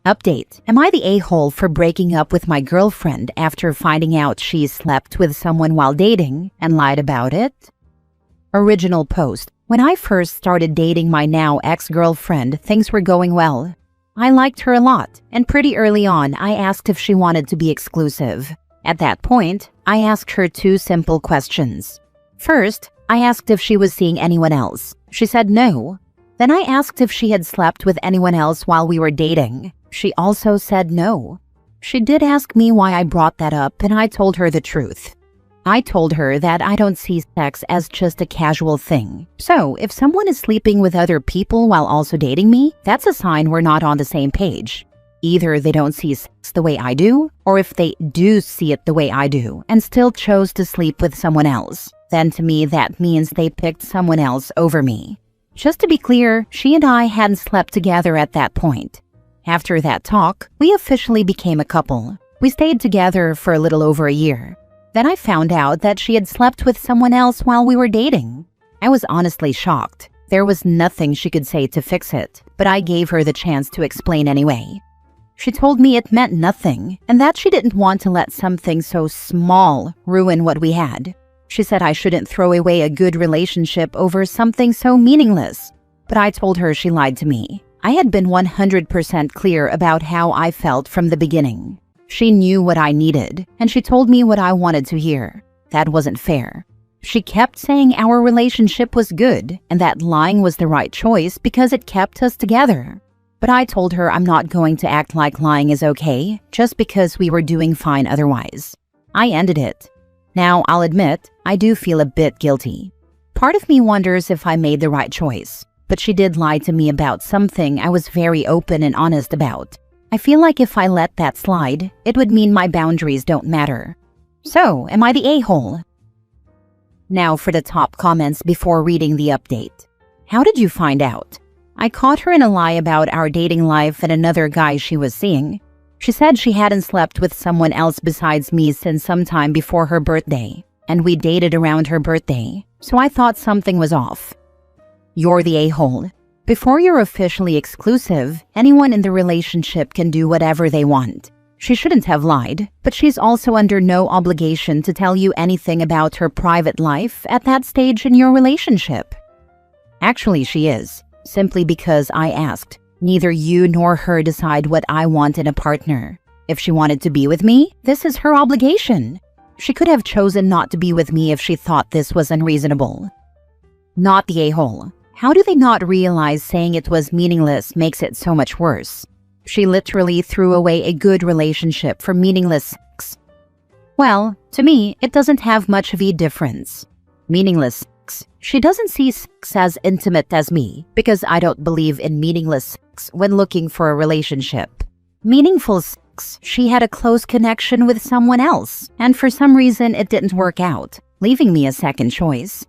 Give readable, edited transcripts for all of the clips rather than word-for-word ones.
Update. Am I the a-hole for breaking up with my girlfriend after finding out she slept with someone while dating and lied about it? Original post. When I first started dating my now ex-girlfriend, things were going well. I liked her a lot, and pretty early on, I asked if she wanted to be exclusive. At that point, I asked her two simple questions. First, I asked if she was seeing anyone else. She said no. Then I asked if she had slept with anyone else while we were dating. She also said no. She did ask me why I brought that up, and I told her the truth. I told her that I don't see sex as just a casual thing. So, if someone is sleeping with other people while also dating me, that's a sign we're not on the same page. Either they don't see sex the way I do, or if they do see it the way I do and still chose to sleep with someone else, then to me that means they picked someone else over me. Just to be clear, she and I hadn't slept together at that point. After that talk, we officially became a couple. We stayed together for a little over a year. Then I found out that she had slept with someone else while we were dating. I was honestly shocked. There was nothing she could say to fix it, but I gave her the chance to explain anyway. She told me it meant nothing, and that she didn't want to let something so small ruin what we had. She said I shouldn't throw away a good relationship over something so meaningless. But I told her she lied to me. I had been 100% clear about how I felt from the beginning. She knew what I needed, and she told me what I wanted to hear. That wasn't fair. She kept saying our relationship was good, and that lying was the right choice because it kept us together. But I told her I'm not going to act like lying is okay, just because we were doing fine otherwise. I ended it. Now, I'll admit, I do feel a bit guilty. Part of me wonders if I made the right choice. But she did lie to me about something I was very open and honest about. I feel like if I let that slide, it would mean my boundaries don't matter. So, am I the a-hole? Now for the top comments before reading the update. How did you find out? I caught her in a lie about our dating life and another guy she was seeing. She said she hadn't slept with someone else besides me since sometime before her birthday, and we dated around her birthday, so I thought something was off. You're the a-hole. Before you're officially exclusive, anyone in the relationship can do whatever they want. She shouldn't have lied, but she's also under no obligation to tell you anything about her private life at that stage in your relationship. Actually, she is, simply because I asked. Neither you nor her decide what I want in a partner. If she wanted to be with me, this is her obligation. She could have chosen not to be with me if she thought this was unreasonable. Not the a-hole. How do they not realize saying it was meaningless makes it so much worse? She literally threw away a good relationship for meaningless sex. Well, to me, it doesn't have much of a difference. Meaningless sex. She doesn't see sex as intimate as me because I don't believe in meaningless sex when looking for a relationship. Meaningful sex. She had a close connection with someone else, and for some reason it didn't work out, leaving me a second choice.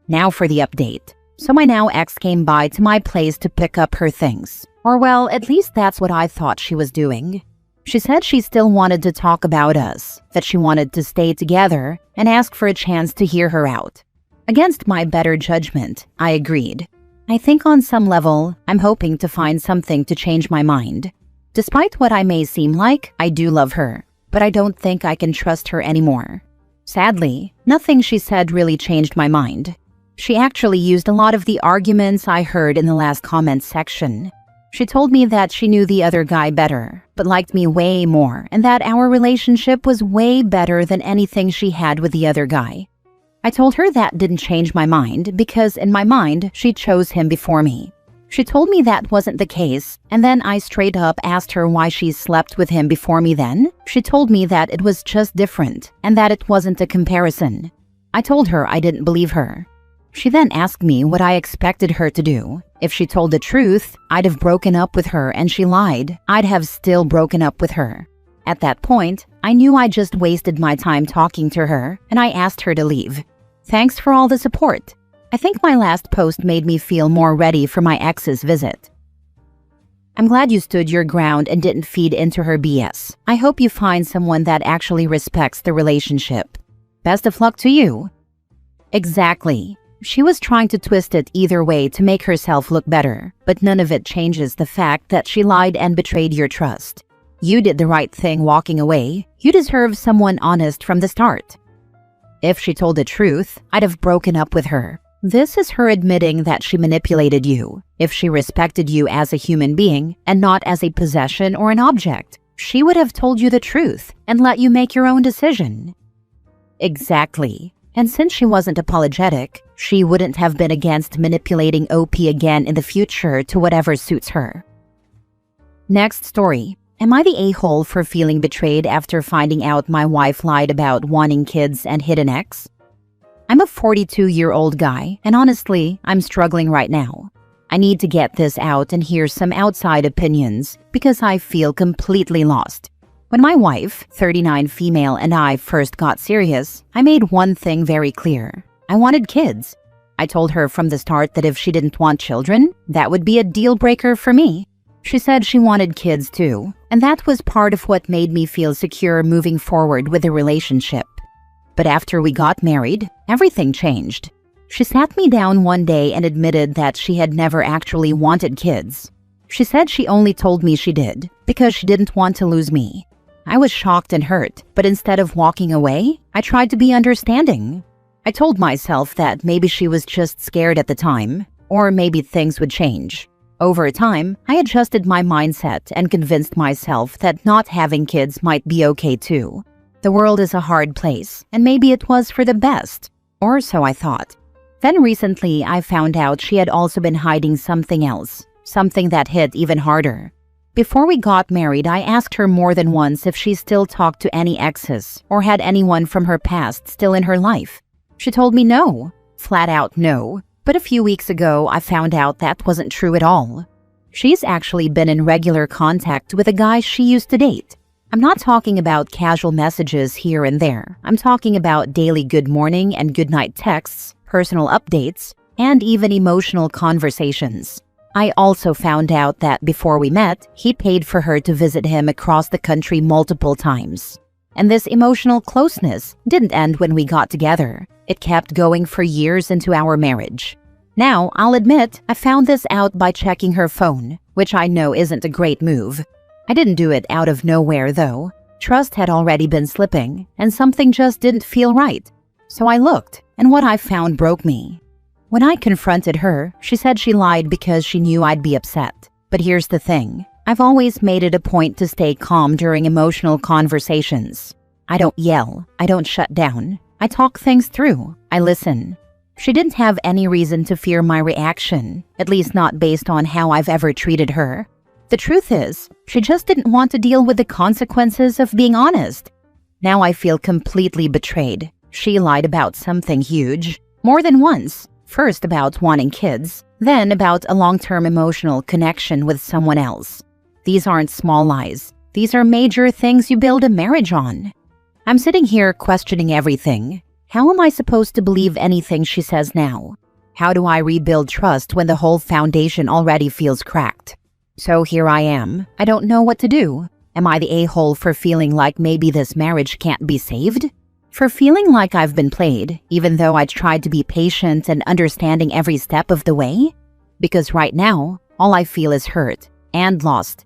Now for the update. So my now ex came by to my place to pick up her things. Or well, at least that's what I thought she was doing. She said she still wanted to talk about us, that she wanted to stay together, and asked for a chance to hear her out. Against my better judgment, I agreed. I think on some level, I'm hoping to find something to change my mind. Despite what I may seem like, I do love her, but I don't think I can trust her anymore. Sadly, nothing she said really changed my mind. She actually used a lot of the arguments I heard in the last comment section. She told me that she knew the other guy better, but liked me way more, and that our relationship was way better than anything she had with the other guy. I told her that didn't change my mind because in my mind, she chose him before me. She told me that wasn't the case, and then I straight up asked her why she slept with him before me then. She told me that it was just different, and that it wasn't a comparison. I told her I didn't believe her. She then asked me what I expected her to do. If she told the truth, I'd have broken up with her, and she lied. I'd have still broken up with her. At that point, I knew I just wasted my time talking to her, and I asked her to leave. Thanks for all the support. I think my last post made me feel more ready for my ex's visit. I'm glad you stood your ground and didn't feed into her BS. I hope you find someone that actually respects the relationship. Best of luck to you. Exactly. She was trying to twist it either way to make herself look better, but none of it changes the fact that she lied and betrayed your trust. You did the right thing walking away. You deserve someone honest from the start. If she told the truth, I'd have broken up with her. This is her admitting that she manipulated you. If she respected you as a human being and not as a possession or an object, she would have told you the truth and let you make your own decision. Exactly. And since she wasn't apologetic, she wouldn't have been against manipulating OP again in the future to whatever suits her. Next story. Am I the a-hole for feeling betrayed after finding out my wife lied about wanting kids and hid an ex? I'm a 42-year-old guy, and honestly, I'm struggling right now. I need to get this out and hear some outside opinions because I feel completely lost. When my wife, 39 female, and I first got serious, I made one thing very clear. I wanted kids. I told her from the start that if she didn't want children, that would be a deal breaker for me. She said she wanted kids too, and that was part of what made me feel secure moving forward with the relationship. But after we got married, everything changed. She sat me down one day and admitted that she had never actually wanted kids. She said she only told me she did because she didn't want to lose me. I was shocked and hurt, but instead of walking away, I tried to be understanding. I told myself that maybe she was just scared at the time, or maybe things would change. Over time, I adjusted my mindset and convinced myself that not having kids might be okay too. The world is a hard place, and maybe it was for the best, or so I thought. Then recently, I found out she had also been hiding something else, something that hit even harder. Before we got married, I asked her more than once if she still talked to any exes or had anyone from her past still in her life. She told me no, flat out no. But a few weeks ago, I found out that wasn't true at all. She's actually been in regular contact with a guy she used to date. I'm not talking about casual messages here and there. I'm talking about daily good morning and good night texts, personal updates, and even emotional conversations. I also found out that before we met, he paid for her to visit him across the country multiple times. And this emotional closeness didn't end when we got together. It kept going for years into our marriage. Now, I'll admit, I found this out by checking her phone, which I know isn't a great move. I didn't do it out of nowhere, though. Trust had already been slipping, and something just didn't feel right. So I looked, and what I found broke me. When I confronted her, she said she lied because she knew I'd be upset. But here's the thing. I've always made it a point to stay calm during emotional conversations. I don't yell. I don't shut down. I talk things through. I listen. She didn't have any reason to fear my reaction, at least not based on how I've ever treated her. The truth is, she just didn't want to deal with the consequences of being honest. Now I feel completely betrayed. She lied about something huge, more than once. First about wanting kids, then about a long-term emotional connection with someone else. These aren't small lies. These are major things you build a marriage on. I'm sitting here questioning everything. How am I supposed to believe anything she says now? How do I rebuild trust when the whole foundation already feels cracked? So here I am. I don't know what to do. Am I the a-hole for feeling like maybe this marriage can't be saved? For feeling like I've been played, even though I tried to be patient and understanding every step of the way? Because right now, all I feel is hurt and lost.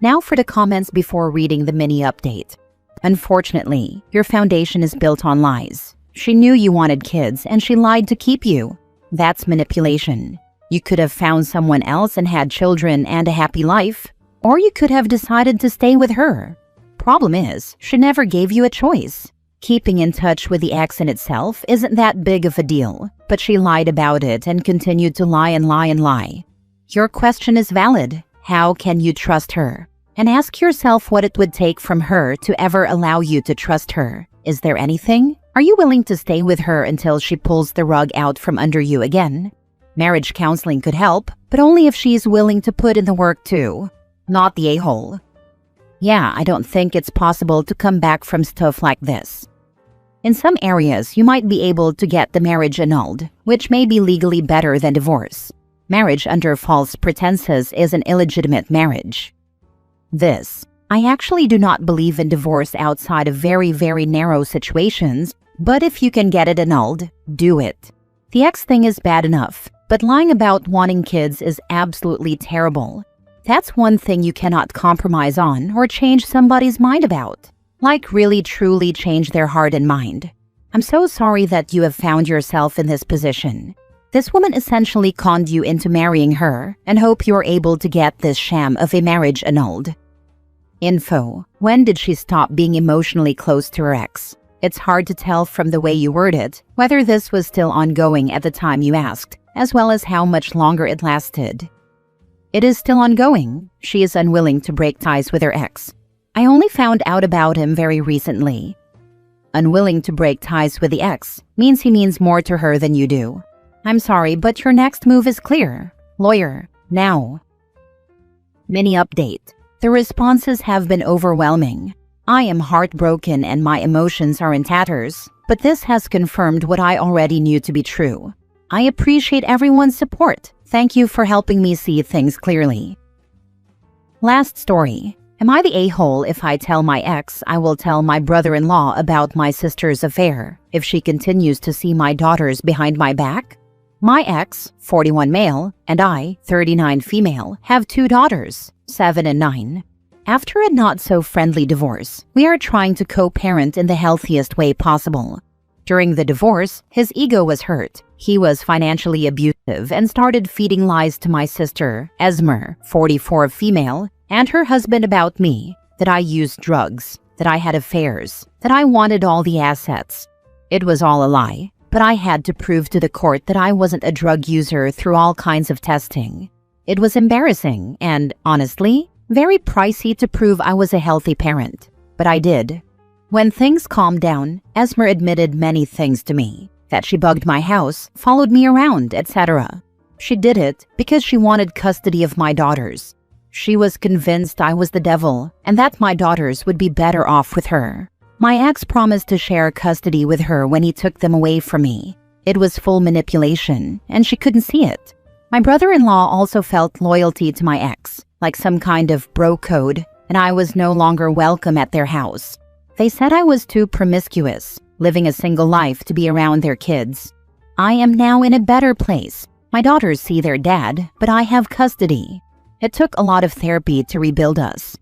Now for the comments before reading the mini update. Unfortunately, your foundation is built on lies. She knew you wanted kids and she lied to keep you. That's manipulation. You could have found someone else and had children and a happy life, or you could have decided to stay with her. Problem is, she never gave you a choice. Keeping in touch with the ex in itself isn't that big of a deal, but she lied about it and continued to lie and lie and lie. Your question is valid. How can you trust her? And ask yourself what it would take from her to ever allow you to trust her. Is there anything? Are you willing to stay with her until she pulls the rug out from under you again? Marriage counseling could help, but only if she's willing to put in the work too. Not the a-hole. Yeah, I don't think it's possible to come back from stuff like this. In some areas, you might be able to get the marriage annulled, which may be legally better than divorce. Marriage under false pretenses is an illegitimate marriage. I actually do not believe in divorce outside of very, very narrow situations, but if you can get it annulled, do it. The ex thing is bad enough, but lying about wanting kids is absolutely terrible. That's one thing you cannot compromise on or change somebody's mind about. Like really truly change their heart and mind. I'm so sorry that you have found yourself in this position. This woman essentially conned you into marrying her and hope you're able to get this sham of a marriage annulled. Info: when did she stop being emotionally close to her ex? It's hard to tell from the way you word it whether this was still ongoing at the time you asked, as well as how much longer it lasted. It is still ongoing. She is unwilling to break ties with her ex. I only found out about him very recently. Unwilling to break ties with the ex means he means more to her than you do. I'm sorry, but your next move is clear. Lawyer, now. Mini update. The responses have been overwhelming. I am heartbroken and my emotions are in tatters, but this has confirmed what I already knew to be true. I appreciate everyone's support. Thank you for helping me see things clearly. Last story. Am I the a-hole if I tell my ex I will tell my brother-in-law about my sister's affair if she continues to see my daughters behind my back? My ex, 41 male, and I, 39 female, have 2 daughters, 7 and 9. After a not-so-friendly divorce, we are trying to co-parent in the healthiest way possible. During the divorce, his ego was hurt. He was financially abusive and started feeding lies to my sister, Esmer, 44 female, and her husband about me, that I used drugs, that I had affairs, that I wanted all the assets. It was all a lie, but I had to prove to the court that I wasn't a drug user through all kinds of testing. It was embarrassing and, honestly, very pricey to prove I was a healthy parent, but I did. When things calmed down, Esmer admitted many things to me, that she bugged my house, followed me around, etc. She did it because she wanted custody of my daughters. She was convinced I was the devil and that my daughters would be better off with her. My ex promised to share custody with her when he took them away from me. It was full manipulation, and she couldn't see it. My brother-in-law also felt loyalty to my ex, like some kind of bro code, and I was no longer welcome at their house. They said I was too promiscuous, living a single life to be around their kids. I am now in a better place. My daughters see their dad, but I have custody. It took a lot of therapy to rebuild us.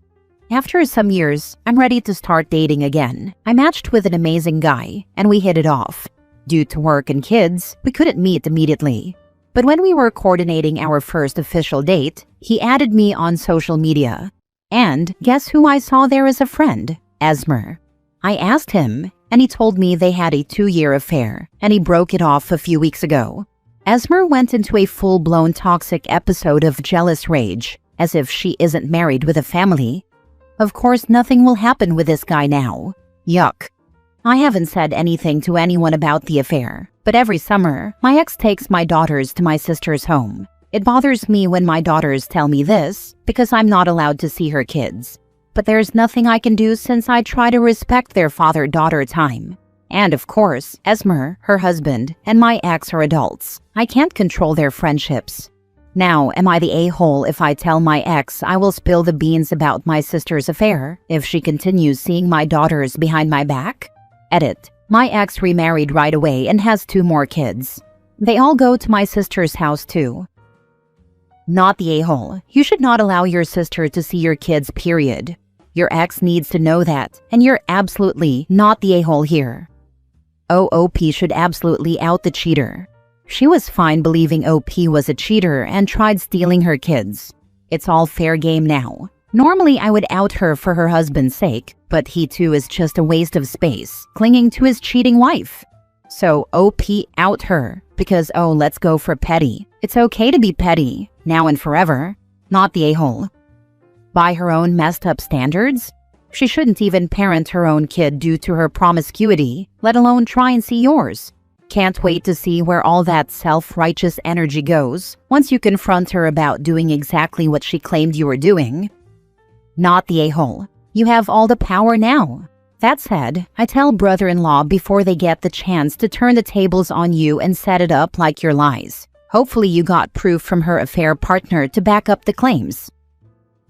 After some years, I'm ready to start dating again. I matched with an amazing guy, and we hit it off. Due to work and kids, we couldn't meet immediately. But when we were coordinating our first official date, he added me on social media. And guess who I saw there as a friend? Esmer. I asked him, and he told me they had a 2-year affair, and he broke it off a few weeks ago. Esmer went into a full-blown toxic episode of jealous rage, as if she isn't married with a family. Of course, nothing will happen with this guy now. Yuck. I haven't said anything to anyone about the affair, but every summer, my ex takes my daughters to my sister's home. It bothers me when my daughters tell me this, because I'm not allowed to see her kids. But there's nothing I can do since I try to respect their father-daughter time. And of course, Esmer, her husband, and my ex are adults. I can't control their friendships. Now, am I the a-hole if I tell my ex I will spill the beans about my sister's affair if she continues seeing my daughters behind my back? Edit. My ex remarried right away and has 2 more kids. They all go to my sister's house too. Not the a-hole. You should not allow your sister to see your kids, period. Your ex needs to know that, and you're absolutely not the a-hole here. OP should absolutely out the cheater. She was fine believing OP was a cheater and tried stealing her kids. It's all fair game now. Normally, I would out her for her husband's sake, but he too is just a waste of space, clinging to his cheating wife. So OP out her, because let's go for petty. It's okay to be petty, now and forever. Not the a-hole. By her own messed up standards? She shouldn't even parent her own kid due to her promiscuity, let alone try and see yours. Can't wait to see where all that self-righteous energy goes once you confront her about doing exactly what she claimed you were doing. Not the a-hole. You have all the power now. That said, I tell brother-in-law before they get the chance to turn the tables on you and set it up like your lies. Hopefully you got proof from her affair partner to back up the claims.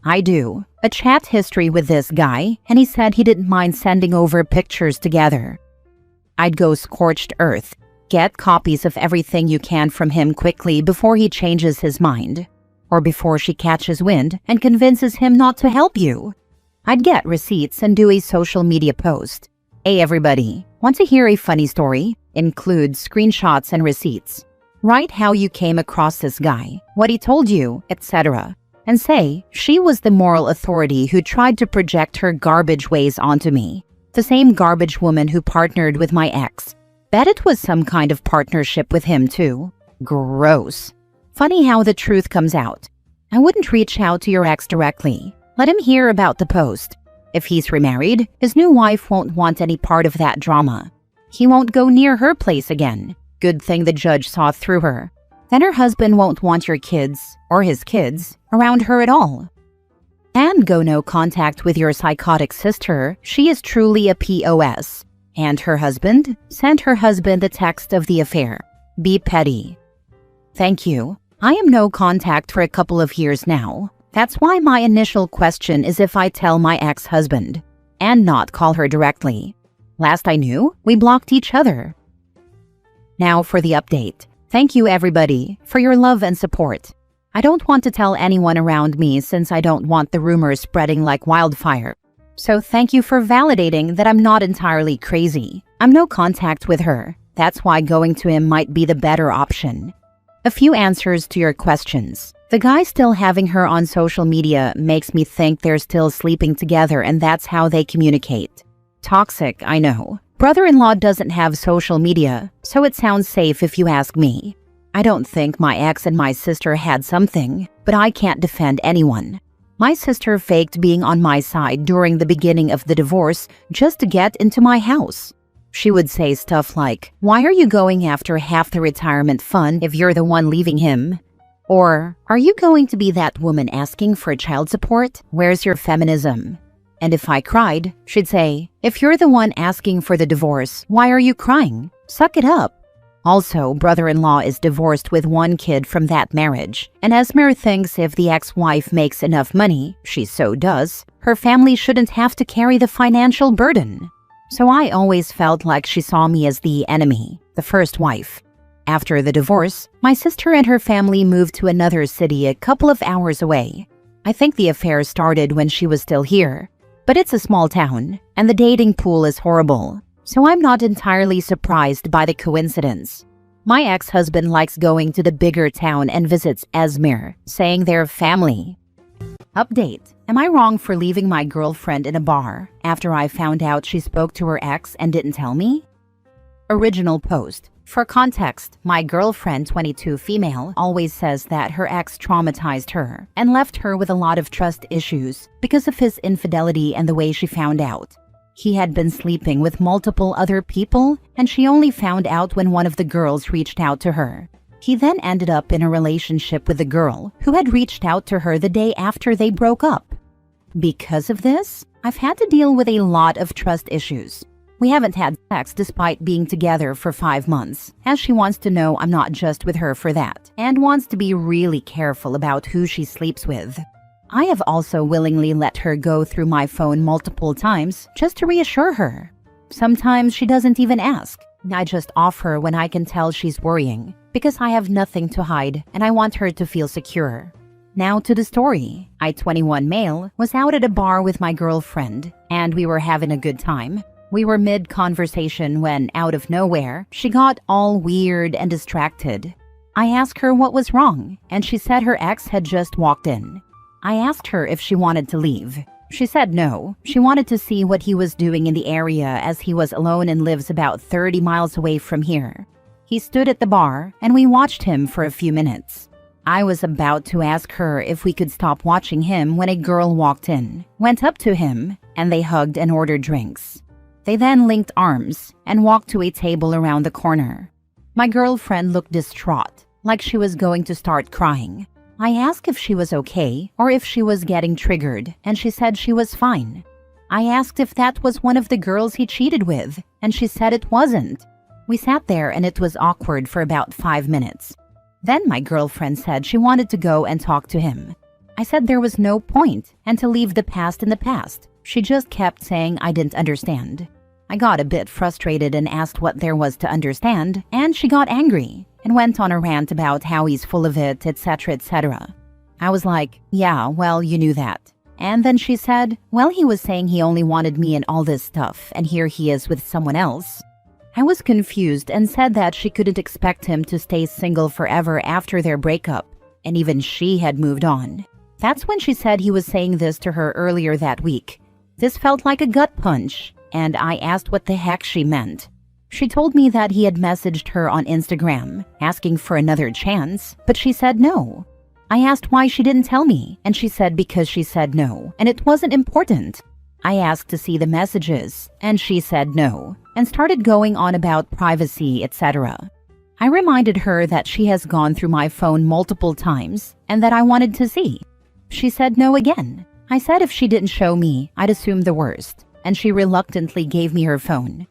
I do. A chat history with this guy, and he said he didn't mind sending over pictures together. I'd go scorched earth. get copies of everything you can from him quickly before he changes his mind, or before she catches wind and convinces him not to help you. I'd get receipts and do a social media post. Hey everybody, want to hear a funny story? Include screenshots and receipts. Write how you came across this guy, what he told you, etc. And say she was the moral authority who tried to project her garbage ways onto me. The same garbage woman who partnered with my ex. Bet it was some kind of partnership with him too. Gross. Funny how the truth comes out. I wouldn't reach out to your ex directly. Let him hear about the post. If he's remarried, his new wife won't want any part of that drama. He won't go near her place again. Good thing the judge saw through her. Then her husband won't want your kids, or his kids, around her at all. And go no contact with your psychotic sister. She is truly a POS. And her husband? Send her husband the text of the affair. Be petty. Thank you. I am no contact for a couple of years now. That's why my initial question is if I tell my ex-husband, and not call her directly. Last I knew, we blocked each other. Now for the update. Thank you everybody for your love and support. I don't want to tell anyone around me since I don't want the rumors spreading like wildfire. So thank you for validating that I'm not entirely crazy. I'm no contact with her. That's why going to him might be the better option. A few answers to your questions. The guy still having her on social media makes me think they're still sleeping together and that's how they communicate. Toxic, I know. Brother-in-law doesn't have social media, so it sounds safe if you ask me. I don't think my ex and my sister had something, but I can't defend anyone. My sister faked being on my side during the beginning of the divorce just to get into my house. She would say stuff like, "Why are you going after half the retirement fund if you're the one leaving him?" Or, "Are you going to be that woman asking for child support? Where's your feminism?" And if I cried, she'd say, "If you're the one asking for the divorce, why are you crying? Suck it up." Also, brother-in-law is divorced with one kid from that marriage, and Esmer thinks if the ex-wife makes enough money, she so does, her family shouldn't have to carry the financial burden. So I always felt like she saw me as the enemy, the first wife. After the divorce, my sister and her family moved to another city a couple of hours away. I think the affair started when she was still here, but it's a small town, and the dating pool is horrible, so I'm not entirely surprised by the coincidence. My ex-husband likes going to the bigger town and visits Esmer, saying they're family. Update. Am I wrong for leaving my girlfriend in a bar after I found out she spoke to her ex and didn't tell me? Original post. For context, my girlfriend, 22 female, always says that her ex traumatized her and left her with a lot of trust issues because of his infidelity and the way she found out. He had been sleeping with multiple other people, and she only found out when one of the girls reached out to her. He then ended up in a relationship with the girl who had reached out to her the day after they broke up. Because of this, I've had to deal with a lot of trust issues. We haven't had sex despite being together for 5 months, as she wants to know I'm not just with her for that, and wants to be really careful about who she sleeps with. I have also willingly let her go through my phone multiple times just to reassure her. Sometimes she doesn't even ask. I just off her when I can tell she's worrying, because I have nothing to hide and I want her to feel secure. Now to the story. I, 21 male, was out at a bar with my girlfriend, and we were having a good time. We were mid-conversation when, out of nowhere, she got all weird and distracted. I asked her what was wrong, and she said her ex had just walked in. I asked her if she wanted to leave. She said no. She wanted to see what he was doing in the area as he was alone and lives about 30 miles away from here. He stood at the bar, and we watched him for a few minutes. I was about to ask her if we could stop watching him when a girl walked in, went up to him, and they hugged and ordered drinks. They then linked arms and walked to a table around the corner. My girlfriend looked distraught, like she was going to start crying. I asked if she was okay or if she was getting triggered, and she said she was fine. I asked if that was one of the girls he cheated with, and she said it wasn't. We sat there and it was awkward for about 5 minutes. Then my girlfriend said she wanted to go and talk to him. I said there was no point and to leave the past in the past. She just kept saying I didn't understand. I got a bit frustrated and asked what there was to understand, and she got angry and went on a rant about how he's full of it, etc., etc. I was like, yeah, well, you knew that. And then she said, well, he was saying he only wanted me and all this stuff, and here he is with someone else. I was confused and said that she couldn't expect him to stay single forever after their breakup, and even she had moved on. That's when she said he was saying this to her earlier that week. This felt like a gut punch, and I asked what the heck she meant. She told me that he had messaged her on Instagram, asking for another chance, but she said no. I asked why she didn't tell me, and she said because she said no, and it wasn't important. I asked to see the messages, and she said no, and started going on about privacy, etc. I reminded her that she has gone through my phone multiple times, and that I wanted to see. She said no again. I said if she didn't show me, I'd assume the worst, and she reluctantly gave me her phone.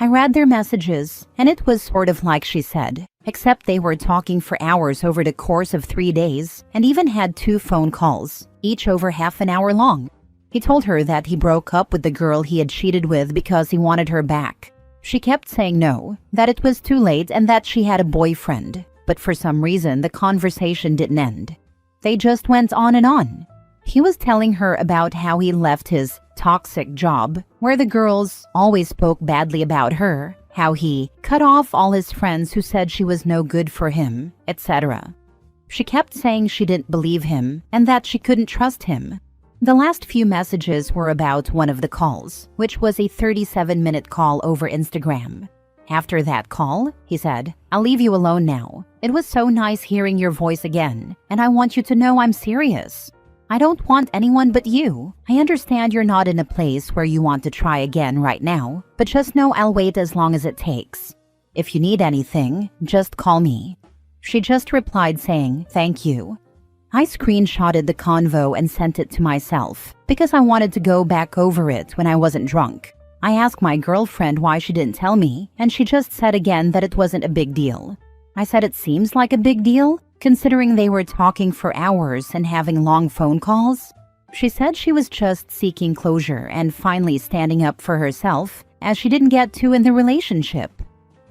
I read their messages, and it was sort of like she said, except they were talking for hours over the course of 3 days and even had 2 phone calls, each over half an hour long. He told her that he broke up with the girl he had cheated with because he wanted her back. She kept saying no, that it was too late and that she had a boyfriend, but for some reason the conversation didn't end. They just went on and on. He was telling her about how he left his toxic job, where the girls always spoke badly about her, how he cut off all his friends who said she was no good for him, etc. She kept saying she didn't believe him and that she couldn't trust him. The last few messages were about one of the calls, which was a 37-minute call over Instagram. After that call, he said, "I'll leave you alone now. It was so nice hearing your voice again, and I want you to know I'm serious. I don't want anyone but you. I understand you're not in a place where you want to try again right now, but just know I'll wait as long as it takes. If you need anything, just call me." She just replied saying, "Thank you." I screenshotted the convo and sent it to myself because I wanted to go back over it when I wasn't drunk. I asked my girlfriend why she didn't tell me, and she just said again that it wasn't a big deal. I said it seems like a big deal, considering they were talking for hours and having long phone calls. She said she was just seeking closure and finally standing up for herself, as she didn't get to in the relationship.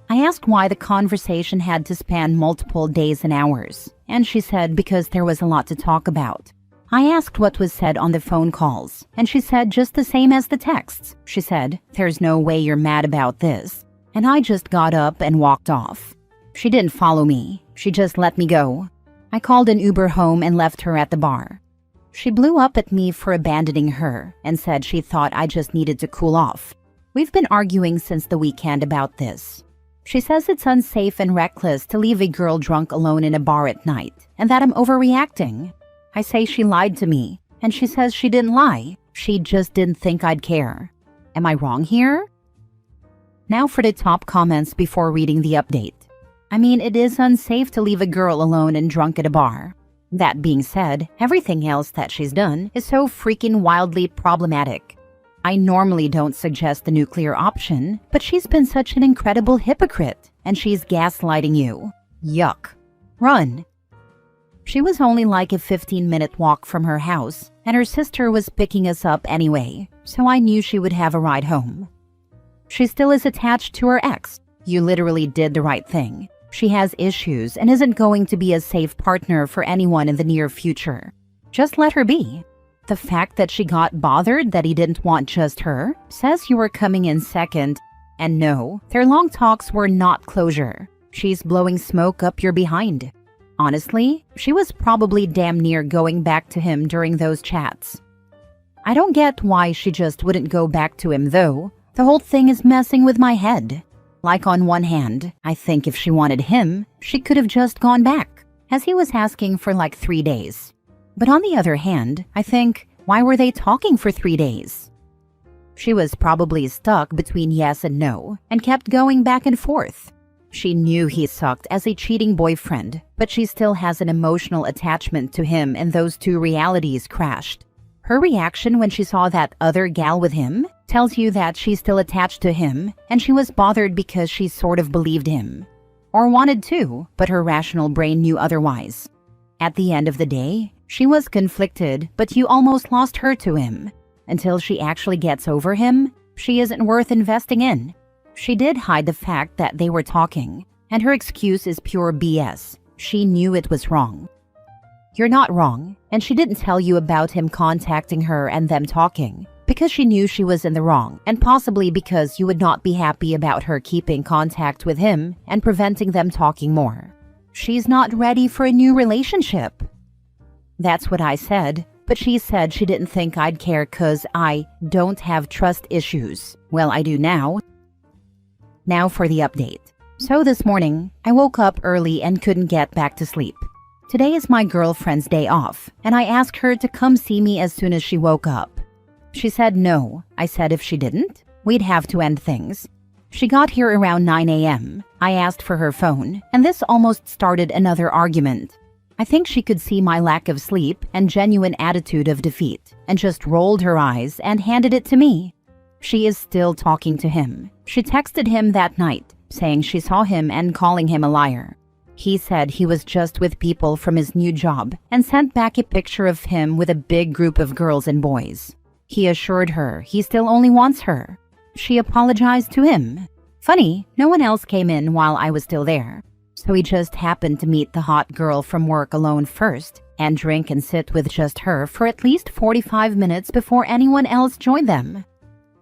I asked why the conversation had to span multiple days and hours, and she said because there was a lot to talk about. I asked what was said on the phone calls, and she said just the same as the texts. She said, "There's no way you're mad about this," and I just got up and walked off. She didn't follow me. She just let me go. I called an Uber home and left her at the bar. She blew up at me for abandoning her and said she thought I just needed to cool off. We've been arguing since the weekend about this. She says it's unsafe and reckless to leave a girl drunk alone in a bar at night and that I'm overreacting. I say she lied to me, and she says she didn't lie. She just didn't think I'd care. Am I wrong here? Now for the top comments before reading the update. I mean, it is unsafe to leave a girl alone and drunk at a bar. That being said, everything else that she's done is so freaking wildly problematic. I normally don't suggest the nuclear option, but she's been such an incredible hypocrite, and she's gaslighting you. Yuck. Run. She was only like a 15-minute walk from her house, and her sister was picking us up anyway, so I knew she would have a ride home. She still is attached to her ex. You literally did the right thing. She has issues and isn't going to be a safe partner for anyone in the near future. Just let her be. The fact that she got bothered that he didn't want just her says you were coming in second. And no, their long talks were not closure. She's blowing smoke up your behind. Honestly, she was probably damn near going back to him during those chats. I don't get why she just wouldn't go back to him though. The whole thing is messing with my head. Like on one hand, I think if she wanted him, she could have just gone back, as he was asking for like 3 days. But on the other hand, I think, why were they talking for 3 days? She was probably stuck between yes and no, and kept going back and forth. She knew he sucked as a cheating boyfriend, but she still has an emotional attachment to him, and those two realities crashed. Her reaction when she saw that other gal with him tells you that she's still attached to him, and she was bothered because she sort of believed him. Or wanted to, but her rational brain knew otherwise. At the end of the day, she was conflicted, but you almost lost her to him. Until she actually gets over him, She isn't worth investing in. She did hide the fact that they were talking, and her excuse is pure BS. She knew it was wrong. You're not wrong, and she didn't tell you about him contacting her and them talking because she knew she was in the wrong, and possibly because you would not be happy about her keeping contact with him and preventing them talking more. She's not ready for a new relationship. That's what I said, but she said she didn't think I'd care 'cause I don't have trust issues. Well, I do now. Now for the update. So this morning, I woke up early and couldn't get back to sleep. Today is my girlfriend's day off, and I asked her to come see me as soon as she woke up. She said no. I said if she didn't, we'd have to end things. She got here around 9 a.m. I asked for her phone, and this almost started another argument. I think she could see my lack of sleep and genuine attitude of defeat, and just rolled her eyes and handed it to me. She is still talking to him. She texted him that night, saying she saw him and calling him a liar. He said he was just with people from his new job and sent back a picture of him with a big group of girls and boys. He assured her he still only wants her. She apologized to him. Funny, no one else came in while I was still there. So he just happened to meet the hot girl from work alone first and drink and sit with just her for at least 45 minutes before anyone else joined them.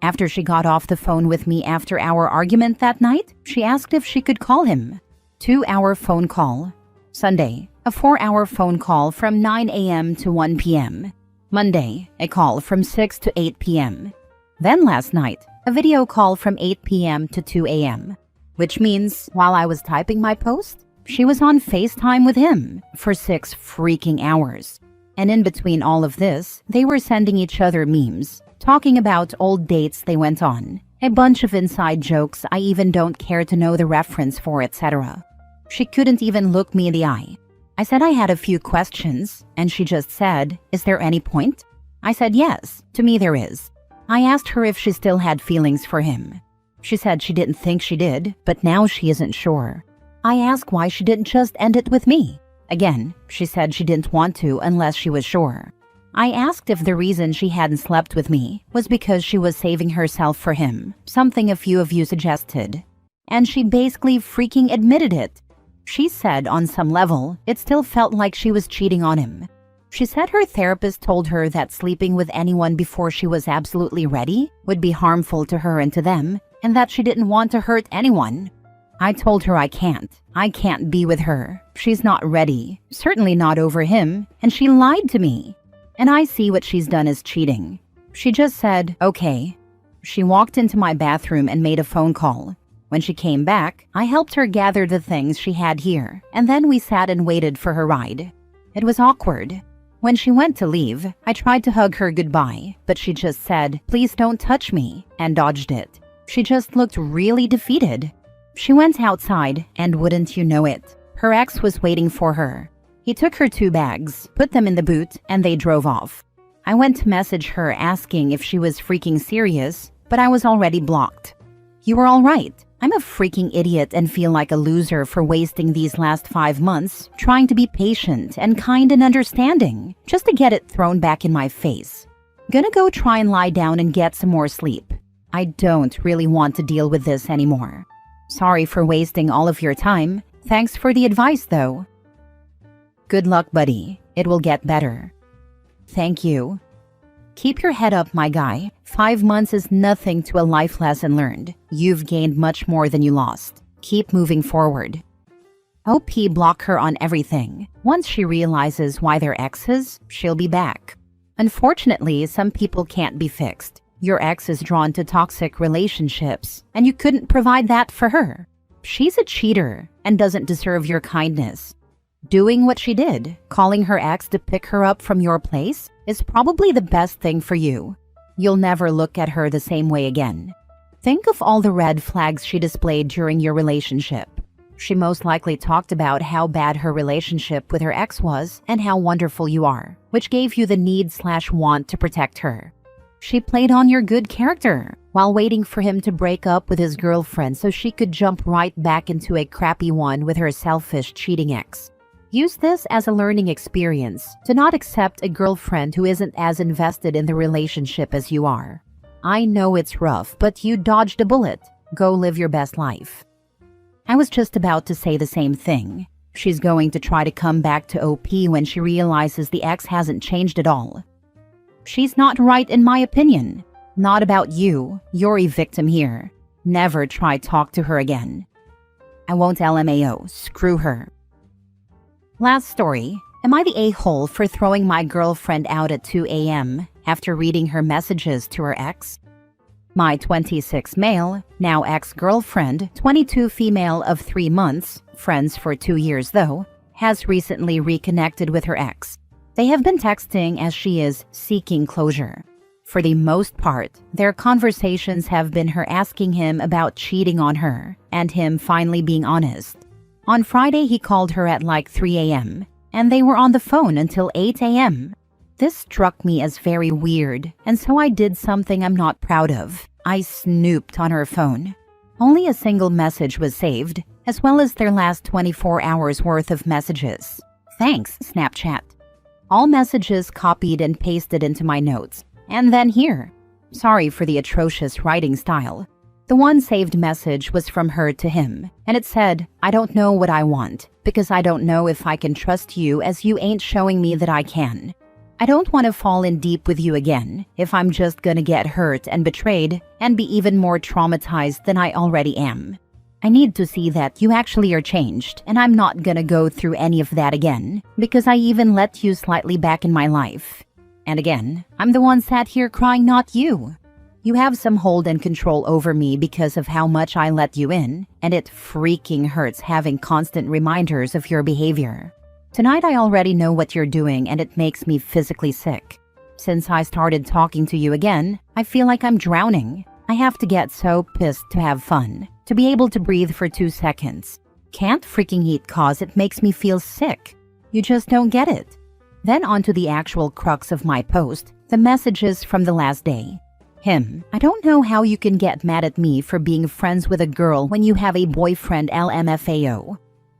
After she got off the phone with me after our argument that night, she asked if she could call him. 2-hour phone call. Sunday, a 4-hour phone call from 9 a.m. to 1 p.m. Monday, a call from 6 to 8 p.m. Then last night, a video call from 8 p.m. to 2 a.m. Which means, while I was typing my post, she was on FaceTime with him for 6 freaking hours. And in between all of this, they were sending each other memes, talking about old dates they went on, a bunch of inside jokes I even don't care to know the reference for, etc. She couldn't even look me in the eye. I said I had a few questions, and she just said, "Is there any point?" I said yes, to me there is. I asked her if she still had feelings for him. She said she didn't think she did, but now she isn't sure. I asked why she didn't just end it with me. Again, she said she didn't want to unless she was sure. I asked if the reason she hadn't slept with me was because she was saving herself for him, something a few of you suggested. And she basically freaking admitted it. She said on some level, it still felt like she was cheating on him. She said her therapist told her that sleeping with anyone before she was absolutely ready would be harmful to her and to them, and that she didn't want to hurt anyone. I told her I can't be with her. She's not ready, certainly not over him, and she lied to me. And I see what she's done as cheating. She just said, okay. She walked into my bathroom and made a phone call. When she came back, I helped her gather the things she had here, and then we sat and waited for her ride. It was awkward. When she went to leave, I tried to hug her goodbye, but she just said, "Please don't touch me," and dodged it. She just looked really defeated. She went outside, and wouldn't you know it, her ex was waiting for her. He took her 2 bags, put them in the boot, and they drove off. I went to message her asking if she was freaking serious, but I was already blocked. You were all right. I'm a freaking idiot and feel like a loser for wasting these last 5 months trying to be patient and kind and understanding, just to get it thrown back in my face. Gonna go try and lie down and get some more sleep. I don't really want to deal with this anymore. Sorry for wasting all of your time. Thanks for the advice, though. Good luck, buddy. It will get better. Thank you. Keep your head up, my guy. 5 months is nothing to a life lesson learned. You've gained much more than you lost. Keep moving forward. OP block her on everything. Once she realizes why they're exes, she'll be back. Unfortunately, some people can't be fixed. Your ex is drawn to toxic relationships, and you couldn't provide that for her. She's a cheater and doesn't deserve your kindness. Doing what she did, calling her ex to pick her up from your place, is probably the best thing for you. You'll never look at her the same way again. Think of all the red flags she displayed during your relationship. She most likely talked about how bad her relationship with her ex was and how wonderful you are, which gave you the need/want to protect her. She played on your good character while waiting for him to break up with his girlfriend so she could jump right back into a crappy one with her selfish, cheating ex. Use this as a learning experience to not accept a girlfriend who isn't as invested in the relationship as you are. I know it's rough, but you dodged a bullet. Go live your best life. I was just about to say the same thing. She's going to try to come back to OP when she realizes the ex hasn't changed at all. She's not right in my opinion. Not about you. You're a victim here. Never try talk to her again. I won't LMAO. Screw her. Last story. Am I the a-hole for throwing my girlfriend out at 2 a.m. after reading her messages to her ex? My 26 male, now ex-girlfriend, 22 female of 3 months, friends for 2 years though, has recently reconnected with her ex. They have been texting as she is seeking closure. For the most part, their conversations have been her asking him about cheating on her and him finally being honest. On Friday, he called her at like 3 a.m. and they were on the phone until 8 a.m. This struck me as very weird, and so I did something I'm not proud of. I snooped on her phone. Only a single message was saved, as well as their last 24 hours worth of messages. Thanks, Snapchat. All messages copied and pasted into my notes, and then here. Sorry for the atrocious writing style. The one saved message was from her to him, and it said, I don't know what I want, because I don't know if I can trust you as you ain't showing me that I can. I don't want to fall in deep with you again if I'm just gonna get hurt and betrayed and be even more traumatized than I already am. I need to see that you actually are changed, and I'm not gonna go through any of that again because I even let you slightly back in my life. And again, I'm the one sat here crying, not you. You have some hold and control over me because of how much I let you in, and it freaking hurts having constant reminders of your behavior. Tonight I already know what you're doing and it makes me physically sick. Since I started talking to you again, I feel like I'm drowning. I have to get so pissed to have fun, to be able to breathe for 2 seconds. Can't freaking eat cause it makes me feel sick. You just don't get it. Then on to the actual crux of my post, the messages from the last day. Him, I don't know how you can get mad at me for being friends with a girl when you have a boyfriend LMFAO.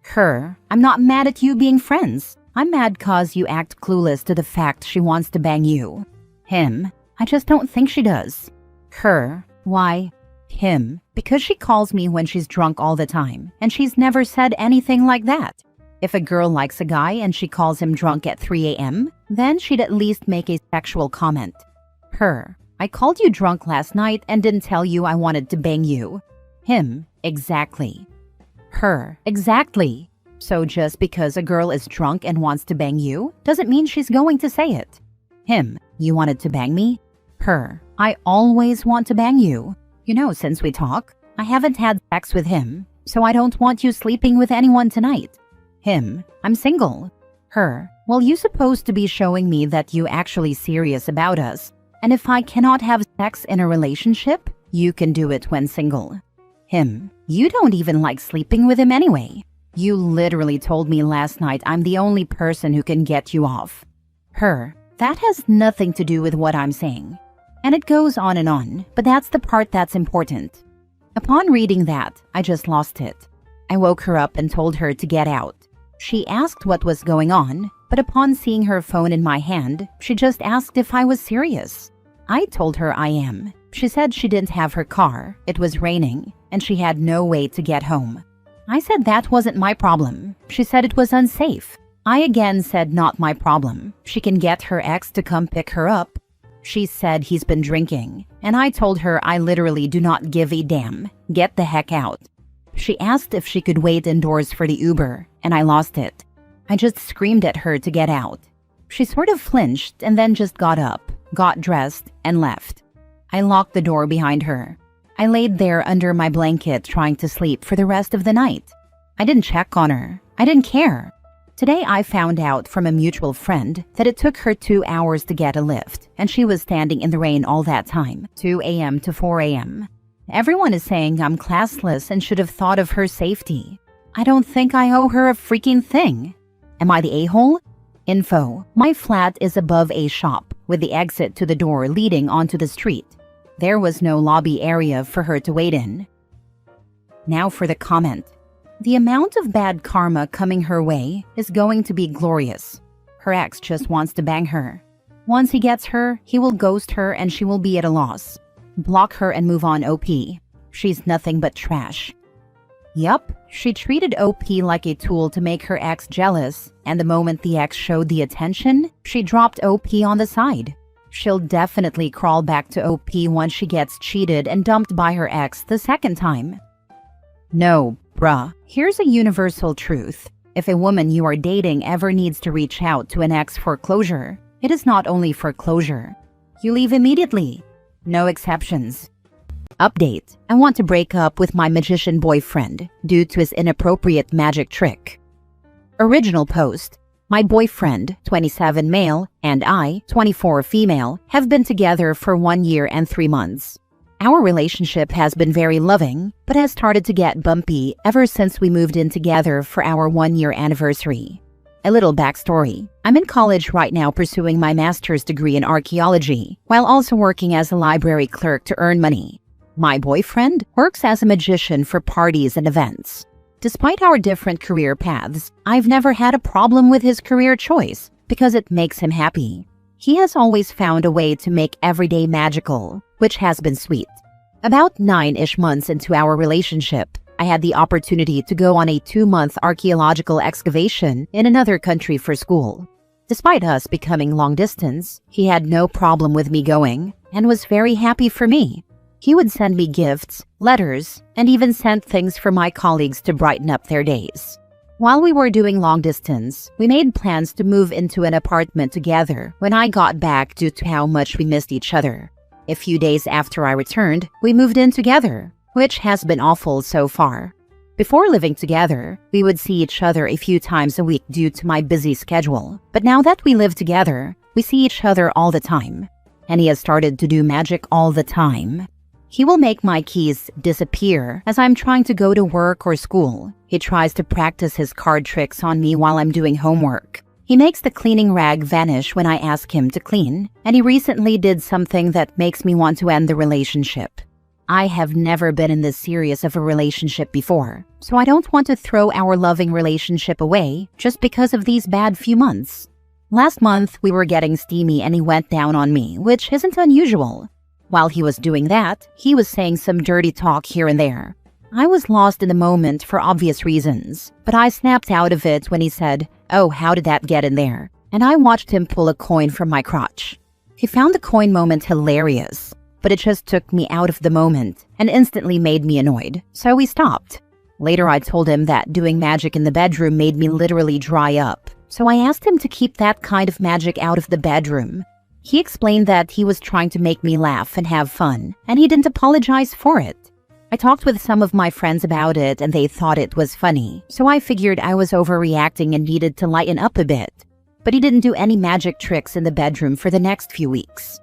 Her, I'm not mad at you being friends. I'm mad cause you act clueless to the fact she wants to bang you. Him, I just don't think she does. Her, why? Him, because she calls me when she's drunk all the time, and she's never said anything like that. If a girl likes a guy and she calls him drunk at 3 a.m., then she'd at least make a sexual comment. Her, I called you drunk last night and didn't tell you I wanted to bang you. Him, exactly. Her, exactly. So just because a girl is drunk and wants to bang you, doesn't mean she's going to say it. Him, you wanted to bang me? Her, I always want to bang you. You know, since we talk, I haven't had sex with him, so I don't want you sleeping with anyone tonight. Him, I'm single. Her, well, you supposed to be showing me that you actually serious about us, and if I cannot have sex in a relationship, you can do it when single. Him, you don't even like sleeping with him anyway. You literally told me last night I'm the only person who can get you off. Her, that has nothing to do with what I'm saying. And it goes on, but that's the part that's important. Upon reading that, I just lost it. I woke her up and told her to get out. She asked what was going on, but upon seeing her phone in my hand, she just asked if I was serious. I told her I am. She said she didn't have her car, it was raining, and she had no way to get home. I said that wasn't my problem. She said it was unsafe. I again said not my problem. She can get her ex to come pick her up. She said he's been drinking, and I told her I literally do not give a damn. Get the heck out. She asked if she could wait indoors for the Uber, and I lost it. I just screamed at her to get out. She sort of flinched and then just got up, got dressed, and left. I locked the door behind her. I laid there under my blanket trying to sleep for the rest of the night. I didn't check on her. I didn't care. Today I found out from a mutual friend that it took her 2 hours to get a lift, and she was standing in the rain all that time, 2 a.m. to 4 a.m. Everyone is saying I'm classless and should have thought of her safety. I don't think I owe her a freaking thing. Am I the a-hole? Info. My flat is above a shop, with the exit to the door leading onto the street. There was no lobby area for her to wait in. Now for the comment. The amount of bad karma coming her way is going to be glorious. Her ex just wants to bang her. Once he gets her, he will ghost her and she will be at a loss. Block her and move on, OP. She's nothing but trash. Yup, she treated OP like a tool to make her ex jealous, and the moment the ex showed the attention, she dropped OP on the side. She'll definitely crawl back to OP once she gets cheated and dumped by her ex the second time. No, bruh. Here's a universal truth. If a woman you are dating ever needs to reach out to an ex for closure, it is not only for closure. You leave immediately. No exceptions. Update: I want to break up with my magician boyfriend due to his inappropriate magic trick. Original post: my boyfriend, 27 male, and I, 24 female, have been together for 1 year and 3 months. Our relationship has been very loving, but has started to get bumpy ever since we moved in together for our 1-year anniversary. A little backstory: I'm in college right now pursuing my master's degree in archaeology, while also working as a library clerk to earn money. My boyfriend works as a magician for parties and events. Despite our different career paths, I've never had a problem with his career choice because it makes him happy. He has always found a way to make every day magical, which has been sweet. About 9-ish months into our relationship, I had the opportunity to go on a 2-month archaeological excavation in another country for school. Despite us becoming long distance, he had no problem with me going and was very happy for me. He would send me gifts, letters, and even sent things for my colleagues to brighten up their days. While we were doing long distance, we made plans to move into an apartment together when I got back due to how much we missed each other. A few days after I returned, we moved in together, which has been awful so far. Before living together, we would see each other a few times a week due to my busy schedule. But now that we live together, we see each other all the time. And he has started to do magic all the time. He will make my keys disappear as I'm trying to go to work or school. He tries to practice his card tricks on me while I'm doing homework. He makes the cleaning rag vanish when I ask him to clean, and he recently did something that makes me want to end the relationship. I have never been in this serious of a relationship before, so I don't want to throw our loving relationship away just because of these bad few months. Last month, we were getting steamy and he went down on me, which isn't unusual. While he was doing that, he was saying some dirty talk here and there. I was lost in the moment for obvious reasons, but I snapped out of it when he said, "Oh, how did that get in there?" And I watched him pull a coin from my crotch. He found the coin moment hilarious, but it just took me out of the moment and instantly made me annoyed, so we stopped. Later, I told him that doing magic in the bedroom made me literally dry up, so I asked him to keep that kind of magic out of the bedroom. He explained that he was trying to make me laugh and have fun, and he didn't apologize for it. I talked with some of my friends about it and they thought it was funny, so I figured I was overreacting and needed to lighten up a bit. But he didn't do any magic tricks in the bedroom for the next few weeks.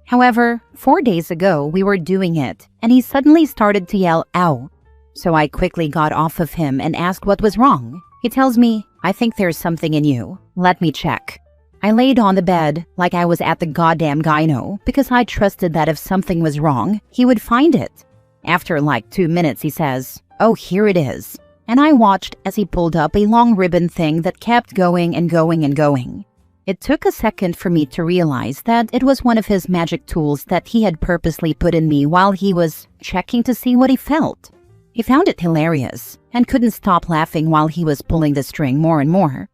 However, 4 days ago we were doing it, and he suddenly started to yell, "Ow!" So I quickly got off of him and asked what was wrong. He tells me, "I think there's something in you. Let me check." I laid on the bed like I was at the goddamn gyno because I trusted that if something was wrong, he would find it. After like 2 minutes, he says, "Oh, here it is." And I watched as he pulled up a long ribbon thing that kept going and going and going. It took a second for me to realize that it was one of his magic tools that he had purposely put in me while he was checking to see what he felt. He found it hilarious and couldn't stop laughing while he was pulling the string more and more.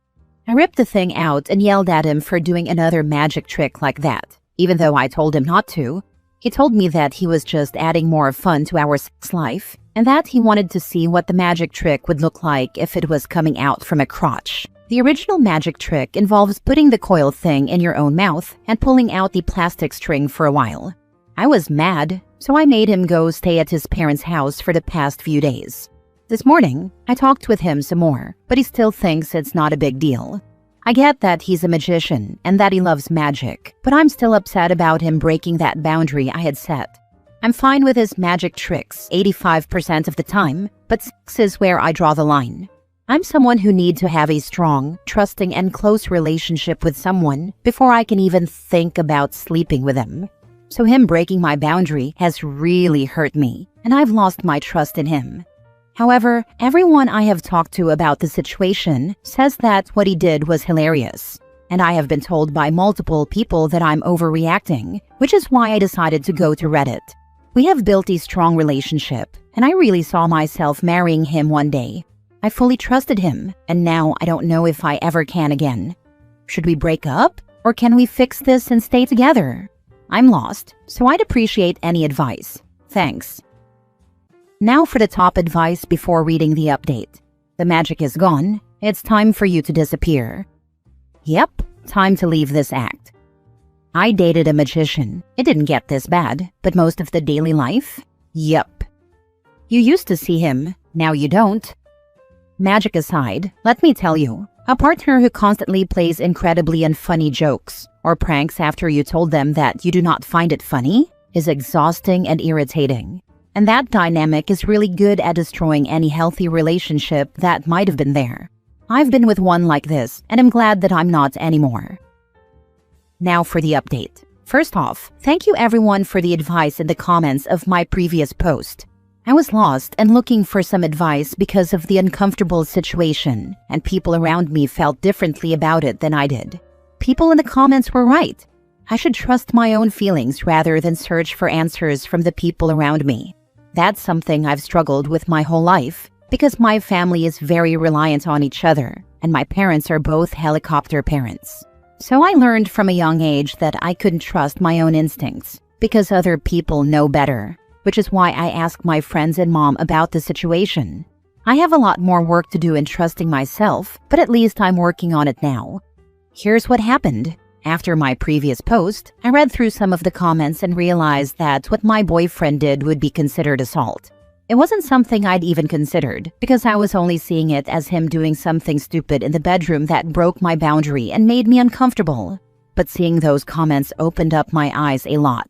I ripped the thing out and yelled at him for doing another magic trick like that, even though I told him not to. He told me that he was just adding more fun to our sex life, and that he wanted to see what the magic trick would look like if it was coming out from a crotch. The original magic trick involves putting the coil thing in your own mouth and pulling out the plastic string for a while. I was mad, so I made him go stay at his parents' house for the past few days. This morning, I talked with him some more, but he still thinks it's not a big deal. I get that he's a magician and that he loves magic, but I'm still upset about him breaking that boundary I had set. I'm fine with his magic tricks 85% of the time, but sex is where I draw the line. I'm someone who needs to have a strong, trusting, and close relationship with someone before I can even think about sleeping with them. So him breaking my boundary has really hurt me, and I've lost my trust in him. However, everyone I have talked to about the situation says that what he did was hilarious. And I have been told by multiple people that I'm overreacting, which is why I decided to go to Reddit. We have built a strong relationship, and I really saw myself marrying him one day. I fully trusted him, and now I don't know if I ever can again. Should we break up, or can we fix this and stay together? I'm lost, so I'd appreciate any advice. Thanks. Now for the top advice before reading the update. The magic is gone. It's time for you to disappear. Yep, time to leave this act. I dated a magician. It didn't get this bad, but most of the daily life? Yep. You used to see him, now you don't. Magic aside, let me tell you, a partner who constantly plays incredibly unfunny jokes or pranks after you told them that you do not find it funny is exhausting and irritating. And that dynamic is really good at destroying any healthy relationship that might have been there. I've been with one like this, and I'm glad that I'm not anymore. Now for the update. First off, thank you everyone for the advice in the comments of my previous post. I was lost and looking for some advice because of the uncomfortable situation, and people around me felt differently about it than I did. People in the comments were right. I should trust my own feelings rather than search for answers from the people around me. That's something I've struggled with my whole life because my family is very reliant on each other, and my parents are both helicopter parents. So I learned from a young age that I couldn't trust my own instincts because other people know better, which is why I asked my friends and mom about the situation. I have a lot more work to do in trusting myself, but at least I'm working on it now. Here's what happened. After my previous post, I read through some of the comments and realized that what my boyfriend did would be considered assault. It wasn't something I'd even considered because I was only seeing it as him doing something stupid in the bedroom that broke my boundary and made me uncomfortable. But seeing those comments opened up my eyes a lot.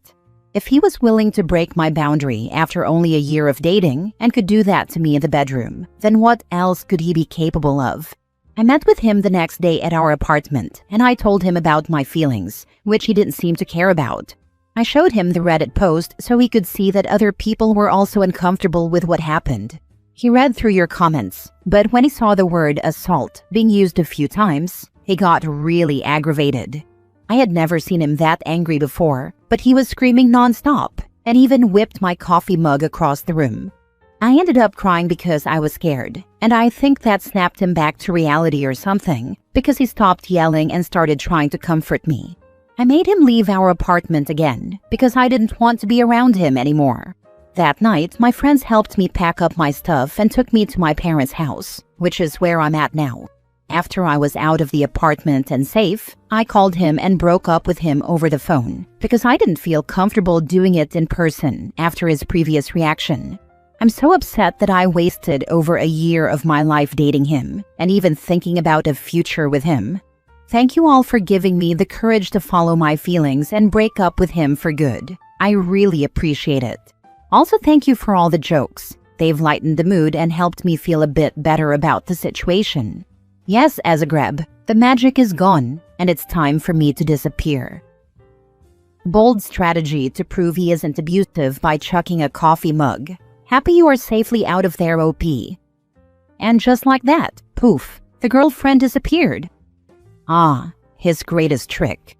If he was willing to break my boundary after only a year of dating and could do that to me in the bedroom, then what else could he be capable of? I met with him the next day at our apartment, and I told him about my feelings, which he didn't seem to care about. I showed him the Reddit post so he could see that other people were also uncomfortable with what happened. He read through your comments, but when he saw the word assault being used a few times, he got really aggravated. I had never seen him that angry before, but he was screaming nonstop and even whipped my coffee mug across the room. I ended up crying because I was scared, and I think that snapped him back to reality or something because he stopped yelling and started trying to comfort me. I made him leave our apartment again because I didn't want to be around him anymore. That night, my friends helped me pack up my stuff and took me to my parents' house, which is where I'm at now. After I was out of the apartment and safe, I called him and broke up with him over the phone because I didn't feel comfortable doing it in person after his previous reaction. I'm so upset that I wasted over a year of my life dating him and even thinking about a future with him. Thank you all for giving me the courage to follow my feelings and break up with him for good. I really appreciate it. Also, thank you for all the jokes. They've lightened the mood and helped me feel a bit better about the situation. Yes, Azagreb, the magic is gone, and it's time for me to disappear. Bold strategy to prove he isn't abusive by chucking a coffee mug. Happy you are safely out of there, OP. And just like that, poof, the girlfriend disappeared. Ah, his greatest trick.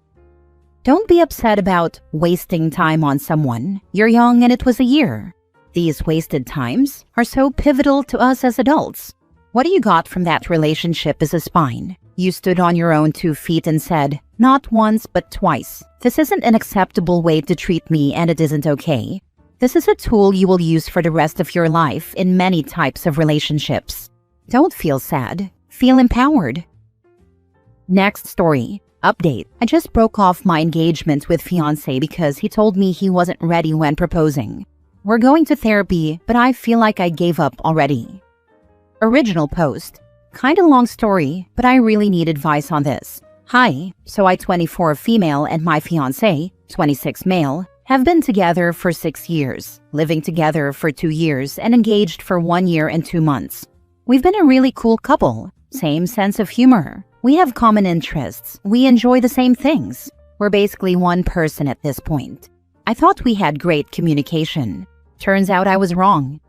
Don't be upset about wasting time on someone. You're young and it was a year. These wasted times are so pivotal to us as adults. What you got from that relationship is a spine. You stood on your own 2 feet and said, not once but twice, this isn't an acceptable way to treat me and it isn't okay. This is a tool you will use for the rest of your life in many types of relationships. Don't feel sad. Feel empowered. Next story. Update. I just broke off my engagement with fiancé because he told me he wasn't ready when proposing. We're going to therapy, but I feel like I gave up already. Original post. Kinda long story, but I really need advice on this. Hi, so I 24 female and my fiancé, 26 male, have been together for 6 years, living together for 2 years, and engaged for 1 year and 2 months. We've been a really cool couple. Same sense of humor. We have common interests. We enjoy the same things. We're basically one person at this point. I thought we had great communication. Turns out I was wrong.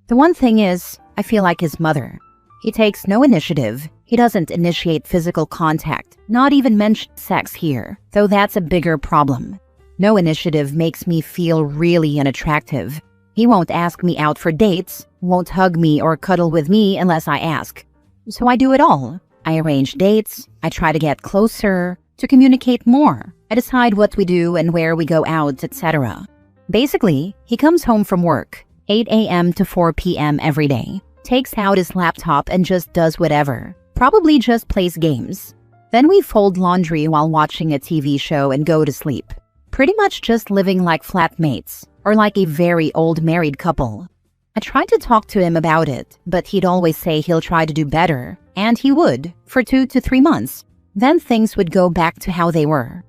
The one thing is, I feel like his mother. He takes no initiative. He doesn't initiate physical contact, not even mention sex here, though that's a bigger problem. No initiative makes me feel really unattractive. He won't ask me out for dates, won't hug me or cuddle with me unless I ask. So I do it all. I arrange dates, I try to get closer, to communicate more. I decide what we do and where we go out, etc. Basically, he comes home from work, 8 a.m. to 4 p.m. every day, takes out his laptop and just does whatever. Probably just plays games. Then we fold laundry while watching a TV show and go to sleep. Pretty much just living like flatmates, or like a very old married couple. I tried to talk to him about it, but he'd always say he'll try to do better, and he would, for 2 to 3 months. Then things would go back to how they were.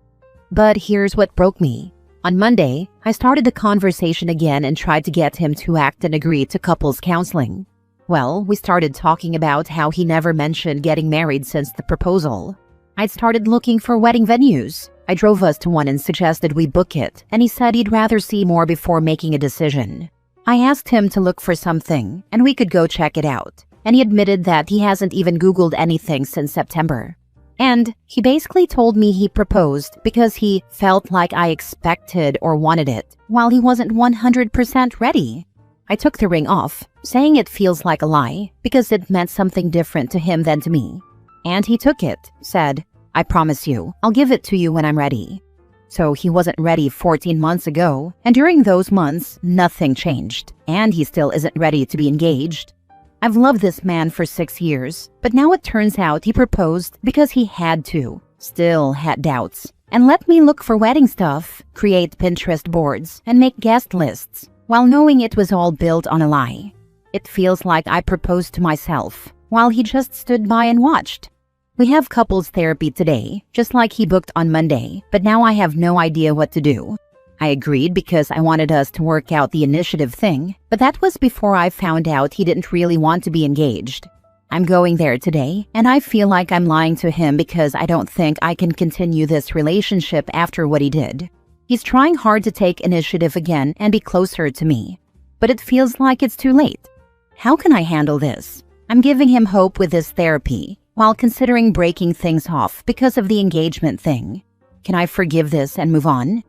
But here's what broke me. On Monday, I started the conversation again and tried to get him to act and agree to couples counseling. Well, we started talking about how he never mentioned getting married since the proposal. I'd started looking for wedding venues. I drove us to one and suggested we book it, and he said he'd rather see more before making a decision. I asked him to look for something, and we could go check it out, and he admitted that he hasn't even Googled anything since September. And he basically told me he proposed because he felt like I expected or wanted it, while he wasn't 100% ready. I took the ring off, saying it feels like a lie, because it meant something different to him than to me. And he took it, said, "I promise you, I'll give it to you when I'm ready." So he wasn't ready 14 months ago, and during those months, nothing changed, and he still isn't ready to be engaged. I've loved this man for 6 years, but now it turns out he proposed because he had to, still had doubts, and let me look for wedding stuff, create Pinterest boards, and make guest lists, while knowing it was all built on a lie. It feels like I proposed to myself, while he just stood by and watched. We have couples therapy today, just like he booked on Monday, but now I have no idea what to do. I agreed because I wanted us to work out the initiative thing, but that was before I found out he didn't really want to be engaged. I'm going there today, and I feel like I'm lying to him because I don't think I can continue this relationship after what he did. He's trying hard to take initiative again and be closer to me, but it feels like it's too late. How can I handle this? I'm giving him hope with this therapy, while considering breaking things off because of the engagement thing. Can I forgive this and move on?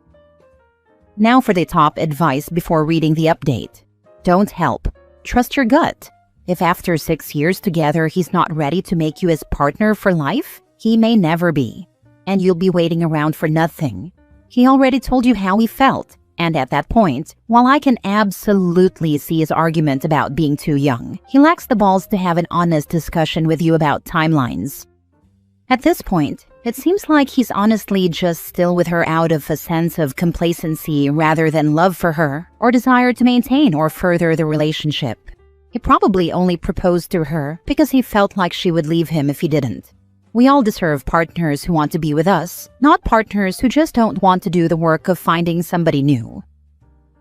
Now for the top advice before reading the update. Don't help. Trust your gut. If after 6 years together he's not ready to make you his partner for life, he may never be. And you'll be waiting around for nothing. He already told you how he felt. And at that point, while I can absolutely see his argument about being too young, he lacks the balls to have an honest discussion with you about timelines. At this point, it seems like he's honestly just still with her out of a sense of complacency rather than love for her or desire to maintain or further the relationship. He probably only proposed to her because he felt like she would leave him if he didn't. We all deserve partners who want to be with us, not partners who just don't want to do the work of finding somebody new.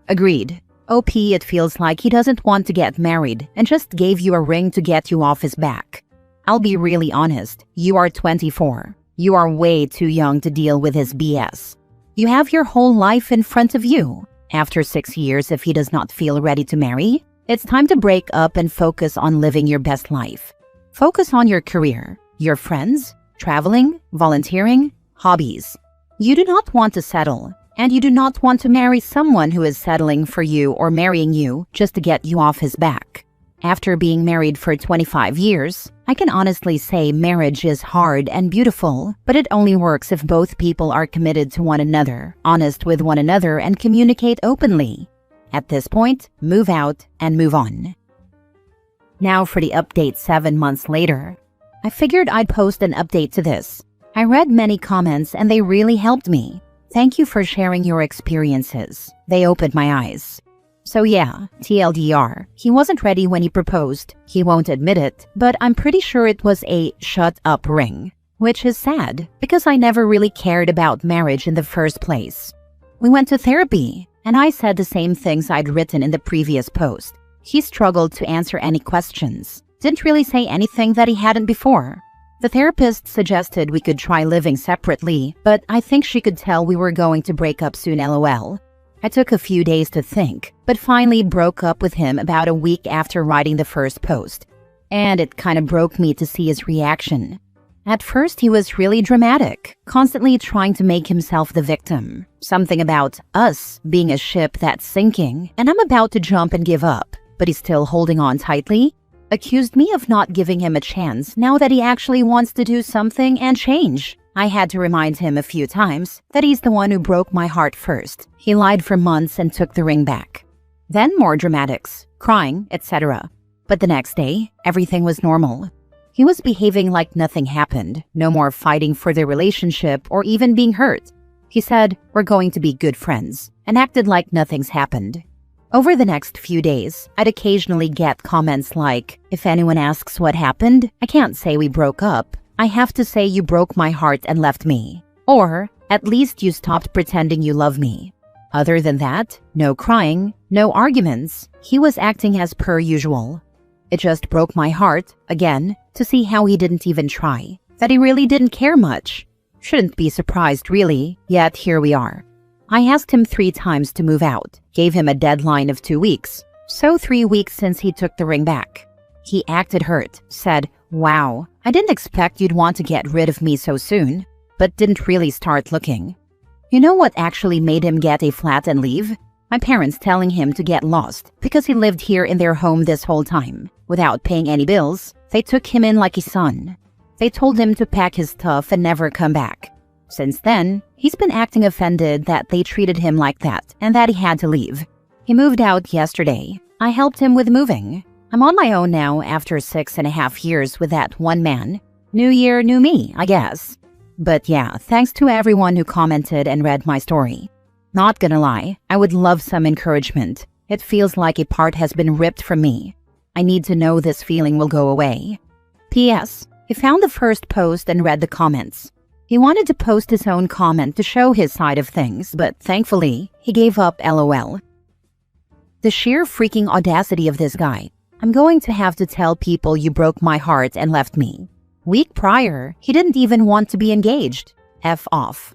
Agreed. OP, it feels like he doesn't want to get married and just gave you a ring to get you off his back. I'll be really honest, you are 24. You are way too young to deal with his BS. You have your whole life in front of you. After 6 years, if he does not feel ready to marry, it's time to break up and focus on living your best life. Focus on your career, your friends, traveling, volunteering, hobbies. You do not want to settle, and you do not want to marry someone who is settling for you or marrying you just to get you off his back. After being married for 25 years, I can honestly say marriage is hard and beautiful, but it only works if both people are committed to one another, honest with one another, and communicate openly. At this point, move out and move on. Now for the update 7 months later. I figured I'd post an update to this. I read many comments and they really helped me. Thank you for sharing your experiences. They opened my eyes. So yeah, TLDR, he wasn't ready when he proposed. He won't admit it, but I'm pretty sure it was a shut up ring. Which is sad, because I never really cared about marriage in the first place. We went to therapy, and I said the same things I'd written in the previous post. He struggled to answer any questions. Didn't really say anything that he hadn't before. The therapist suggested we could try living separately, but I think she could tell we were going to break up soon, lol. I took a few days to think, but finally broke up with him about a week after writing the first post. And it kind of broke me to see his reaction. At first, he was really dramatic, constantly trying to make himself the victim. Something about us being a ship that's sinking, and I'm about to jump and give up, but he's still holding on tightly. Accused me of not giving him a chance now that he actually wants to do something and change. I had to remind him a few times that he's the one who broke my heart first. He lied for months and took the ring back. Then more dramatics, crying, etc. But the next day, everything was normal. He was behaving like nothing happened, no more fighting for the relationship or even being hurt. He said, "We're going to be good friends," and acted like nothing's happened. Over the next few days, I'd occasionally get comments like, "If anyone asks what happened, I can't say we broke up. I have to say you broke my heart and left me." Or, "At least you stopped pretending you love me." Other than that, no crying, no arguments. He was acting as per usual. It just broke my heart, again, to see how he didn't even try. That he really didn't care much. Shouldn't be surprised, really, yet here we are. I asked him 3 times to move out, gave him a deadline of 2 weeks. So 3 weeks since he took the ring back. He acted hurt, said, "Wow, I didn't expect you'd want to get rid of me so soon," but didn't really start looking. You know what actually made him get a flat and leave? My parents telling him to get lost because he lived here in their home this whole time. Without paying any bills, they took him in like a son. They told him to pack his stuff and never come back. Since then, he's been acting offended that they treated him like that and that he had to leave. He moved out yesterday. I helped him with moving. I'm on my own now after 6.5 years with that one man. New year, new me, I guess. But yeah, thanks to everyone who commented and read my story. Not gonna lie, I would love some encouragement. It feels like a part has been ripped from me. I need to know this feeling will go away. P.S. He found the first post and read the comments. He wanted to post his own comment to show his side of things, but thankfully, he gave up LOL. The sheer freaking audacity of this guy. I'm going to have to tell people you broke my heart and left me. Week prior, he didn't even want to be engaged. F off.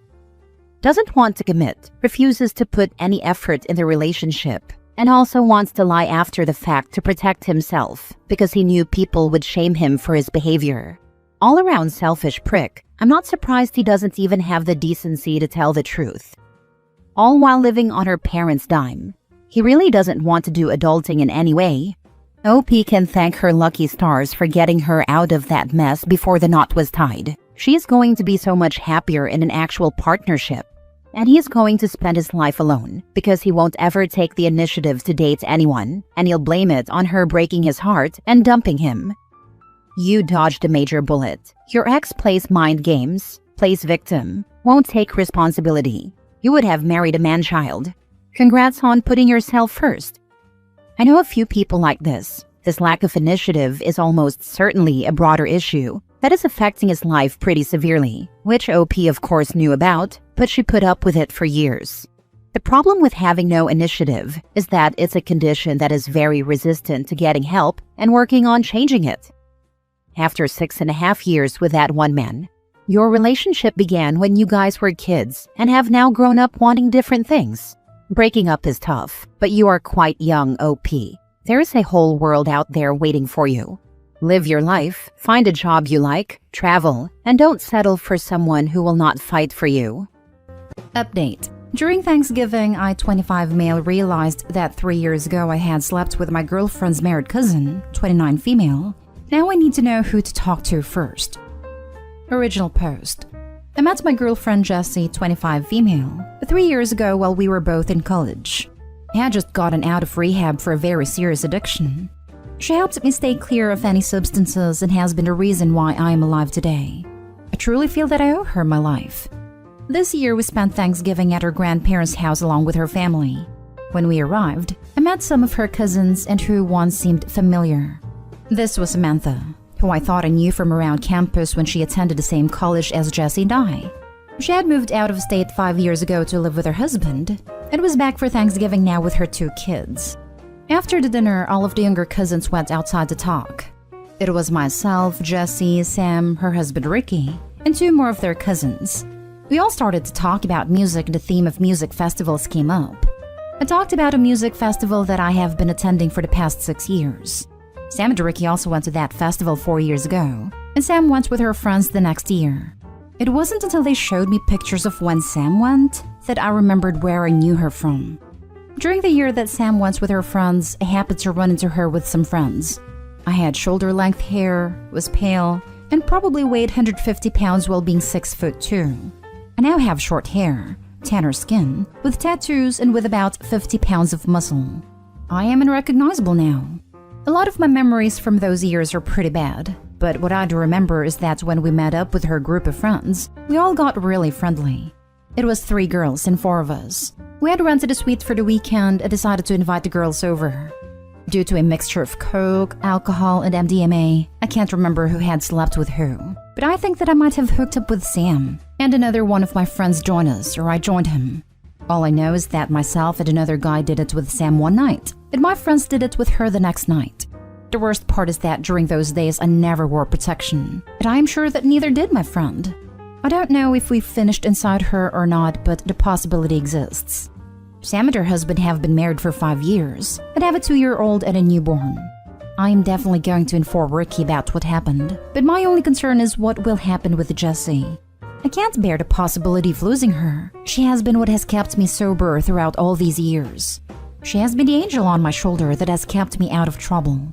Doesn't want to commit, refuses to put any effort in the relationship, and also wants to lie after the fact to protect himself because he knew people would shame him for his behavior. All around selfish prick. I'm not surprised he doesn't even have the decency to tell the truth. All while living on her parents' dime. He really doesn't want to do adulting in any way. OP can thank her lucky stars for getting her out of that mess before the knot was tied. She is going to be so much happier in an actual partnership. And he is going to spend his life alone because he won't ever take the initiative to date anyone, and he'll blame it on her breaking his heart and dumping him. You dodged a major bullet. Your ex plays mind games, plays victim, won't take responsibility. You would have married a man-child. Congrats on putting yourself first. I know a few people like this. This lack of initiative is almost certainly a broader issue that is affecting his life pretty severely, which OP of course knew about, but she put up with it for years. The problem with having no initiative is that it's a condition that is very resistant to getting help and working on changing it. After 6.5 years with that one man, your relationship began when you guys were kids and have now grown up wanting different things. Breaking up is tough, but you are quite young, OP. There is a whole world out there waiting for you. Live your life, find a job you like, travel, and don't settle for someone who will not fight for you. Update. During Thanksgiving, I, 25 male, realized that 3 years ago I had slept with my girlfriend's married cousin, 29 female. Now I need to know who to talk to first. Original post. I met my girlfriend Jessie, 25 female, 3 years ago while we were both in college. I had just gotten out of rehab for a very serious addiction. She helped me stay clear of any substances and has been the reason why I am alive today. I truly feel that I owe her my life. This year we spent Thanksgiving at her grandparents' house along with her family. When we arrived, I met some of her cousins and who one seemed familiar. This was Samantha, who I thought I knew from around campus when she attended the same college as Jessie and I. She had moved out of state 5 years ago to live with her husband and was back for Thanksgiving now with her 2 kids. After the dinner, all of the younger cousins went outside to talk. It was myself, Jessie, Sam, her husband Ricky, and 2 more of their cousins. We all started to talk about music and the theme of music festivals came up. I talked about a music festival that I have been attending for the past 6 years. Sam and Ricky also went to that festival 4 years ago. and Sam went with her friends the next year. It wasn't until they showed me pictures of when Sam went that I remembered where I knew her from. During the year that Sam went with her friends, I happened to run into her with some friends. I had shoulder-length hair, was pale, and probably weighed 150 pounds while being 6'2". I now have short hair, tanner skin, with tattoos and with about 50 pounds of muscle. I am unrecognizable now. A lot of my memories from those years are pretty bad, but what I do remember is that when we met up with her group of friends, we all got really friendly. It was 3 girls and 4 of us. We had rented a suite for the weekend and decided to invite the girls over. Due to a mixture of coke, alcohol, and MDMA, I can't remember who had slept with who, but I think that I might have hooked up with Sam, and another one of my friends joined us, or I joined him. All I know is that myself and another guy did it with Sam one night, and my friends did it with her the next night. The worst part is that during those days I never wore protection, and I am sure that neither did my friend. I don't know if we finished inside her or not, but the possibility exists. Sam and her husband have been married for 5 years and have a 2-year-old and a newborn. I am definitely going to inform Ricky about what happened, but my only concern is what will happen with Jessie. I can't bear the possibility of losing her. She has been what has kept me sober throughout all these years. She has been the angel on my shoulder that has kept me out of trouble.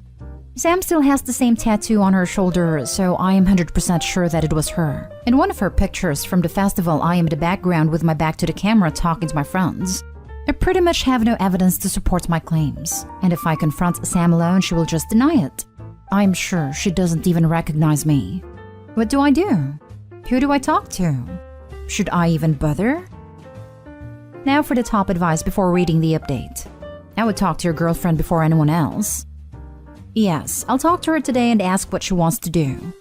Sam still has the same tattoo on her shoulder, so I am 100% sure that it was her. In one of her pictures from the festival, I am in the background with my back to the camera talking to my friends. I pretty much have no evidence to support my claims, and if I confront Sam alone, she will just deny it. I am sure she doesn't even recognize me. What do I do? Who do I talk to? Should I even bother? Now for the top advice before reading the update. I would talk to your girlfriend before anyone else. Yes, I'll talk to her today and ask what she wants to do.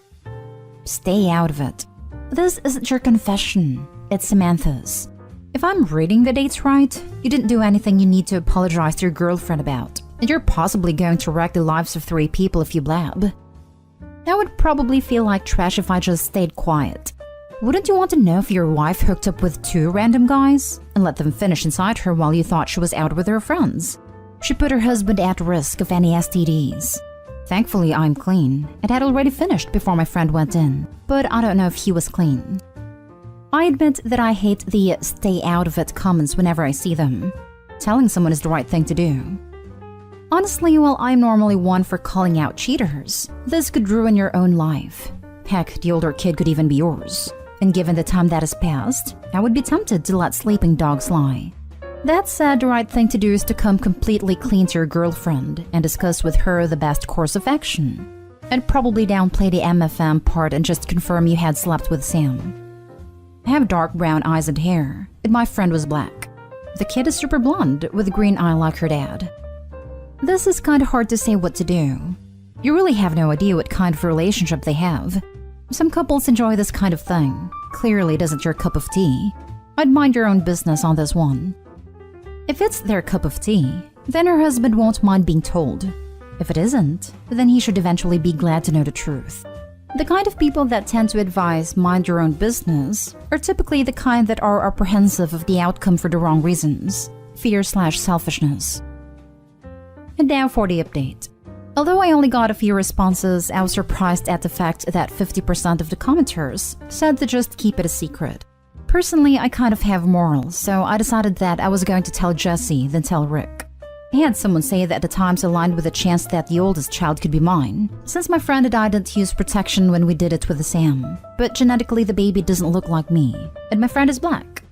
Stay out of it. This isn't your confession, it's Samantha's. If I'm reading the dates right, you didn't do anything you need to apologize to your girlfriend about, and you're possibly going to wreck the lives of 3 people if you blab. I would probably feel like trash if I just stayed quiet. Wouldn't you want to know if your wife hooked up with 2 random guys and let them finish inside her while you thought she was out with her friends? She put her husband at risk of any STDs. Thankfully, I'm clean and had already finished before my friend went in, but I don't know if he was clean. I admit that I hate the stay out of it comments whenever I see them. Telling someone is the right thing to do. Honestly, while I'm normally one for calling out cheaters, this could ruin your own life. Heck, the older kid could even be yours. And given the time that has passed, I would be tempted to let sleeping dogs lie. That said, the right thing to do is to come completely clean to your girlfriend and discuss with her the best course of action. I'd probably downplay the MFM part and just confirm you had slept with Sam. I have dark brown eyes and hair, and my friend was black. The kid is super blonde with green eye like her dad. This is kind of hard to say what to do. You really have no idea what kind of relationship they have. Some couples enjoy this kind of thing. Clearly it isn't your cup of tea. I'd mind your own business on this one. If it's their cup of tea, then her husband won't mind being told. If it isn't, then he should eventually be glad to know the truth. The kind of people that tend to advise mind your own business are typically the kind that are apprehensive of the outcome for the wrong reasons, fear/selfishness. And now for the update. Although I only got a few responses, I was surprised at the fact that 50% of the commenters said to just keep it a secret. Personally, I kind of have morals, so I decided that I was going to tell Jessie, then tell Rick. I had someone say that the times aligned with the chance that the oldest child could be mine, since my friend and I didn't use protection when we did it with Sam. But genetically the baby doesn't look like me, and my friend is black.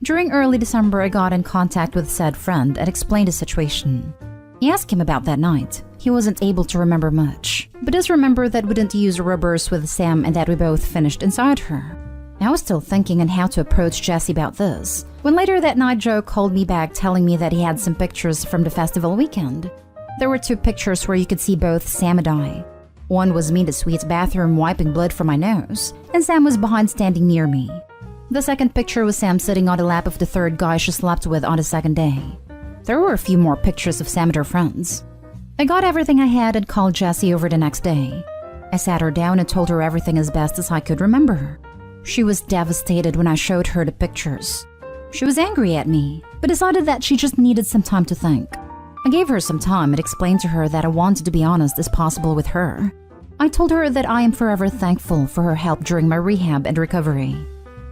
During early December, I got in contact with said friend and explained the situation. I asked him about that night. He wasn't able to remember much, but does remember that we didn't use rubbers with Sam and that we both finished inside her. I was still thinking on how to approach Jessie about this, when later that night Joe called me back telling me that he had some pictures from the festival weekend. There were 2 pictures where you could see both Sam and I. One was me in the suite's bathroom wiping blood from my nose, and Sam was behind standing near me. The second picture was Sam sitting on the lap of the 3rd guy she slept with on the 2nd day. There were a few more pictures of Sam and her friends. I got everything I had and called Jessie over the next day. I sat her down and told her everything as best as I could remember. She was devastated when I showed her the pictures. She was angry at me, but decided that she just needed some time to think. I gave her some time and explained to her that I wanted to be honest as possible with her. I told her that I am forever thankful for her help during my rehab and recovery.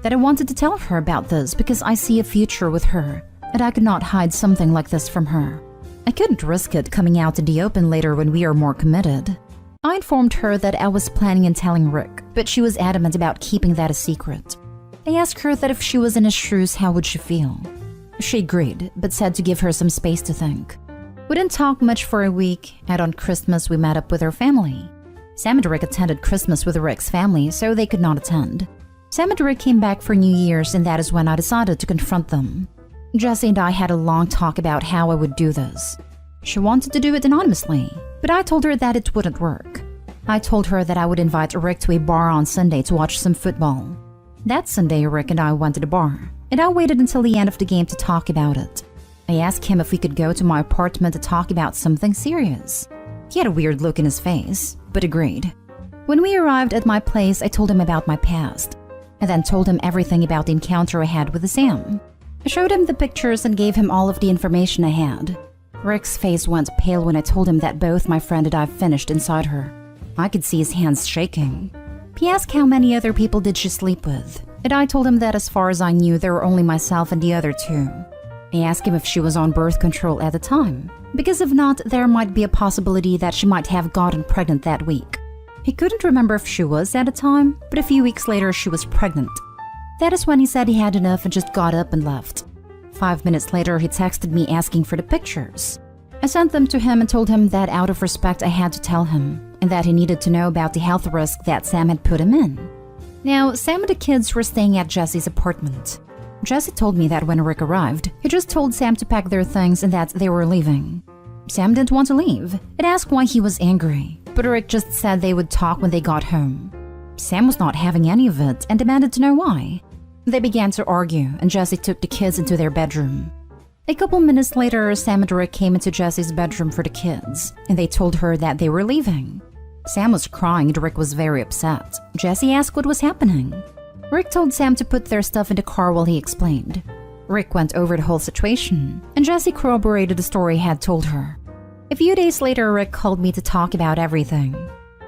That I wanted to tell her about this because I see a future with her, and I could not hide something like this from her. I couldn't risk it coming out in the open later when we are more committed. I informed her that I was planning on telling Rick, but she was adamant about keeping that a secret. I asked her that if she was in his shoes, how would she feel? She agreed, but said to give her some space to think. We didn't talk much for a week, and on Christmas we met up with her family. Sam and Rick attended Christmas with Rick's family, so they could not attend. Sam and Rick came back for New Year's, and that is when I decided to confront them. Jessie and I had a long talk about how I would do this. She wanted to do it anonymously, but I told her that it wouldn't work. I told her that I would invite Rick to a bar on Sunday to watch some football. That Sunday, Rick and I went to the bar, and I waited until the end of the game to talk about it. I asked him if we could go to my apartment to talk about something serious. He had a weird look in his face, but agreed. When we arrived at my place, I told him about my past. I then told him everything about the encounter I had with Sam. I showed him the pictures and gave him all of the information I had. Rick's face went pale when I told him that both my friend and I finished inside her. I could see his hands shaking. He asked how many other people did she sleep with, and I told him that as far as I knew, there were only myself and the other two. I asked him if she was on birth control at the time, because if not, there might be a possibility that she might have gotten pregnant that week. He couldn't remember if she was at the time, but a few weeks later she was pregnant. That is when he said he had enough and just got up and left. 5 minutes later, he texted me asking for the pictures. I sent them to him and told him that out of respect I had to tell him, and that he needed to know about the health risk that Sam had put him in. Now, Sam and the kids were staying at Jessie's apartment. Jessie told me that when Rick arrived, he just told Sam to pack their things and that they were leaving. Sam didn't want to leave and asked why he was angry, but Rick just said they would talk when they got home. Sam was not having any of it and demanded to know why. They began to argue, and Jessie took the kids into their bedroom. A couple minutes later, Sam and Rick came into Jessie's bedroom for the kids, and they told her that they were leaving. Sam was crying and Rick was very upset. Jessie asked what was happening. Rick told Sam to put their stuff in the car while he explained. Rick went over the whole situation, and Jessie corroborated the story he had told her. A few days later, Rick called me to talk about everything.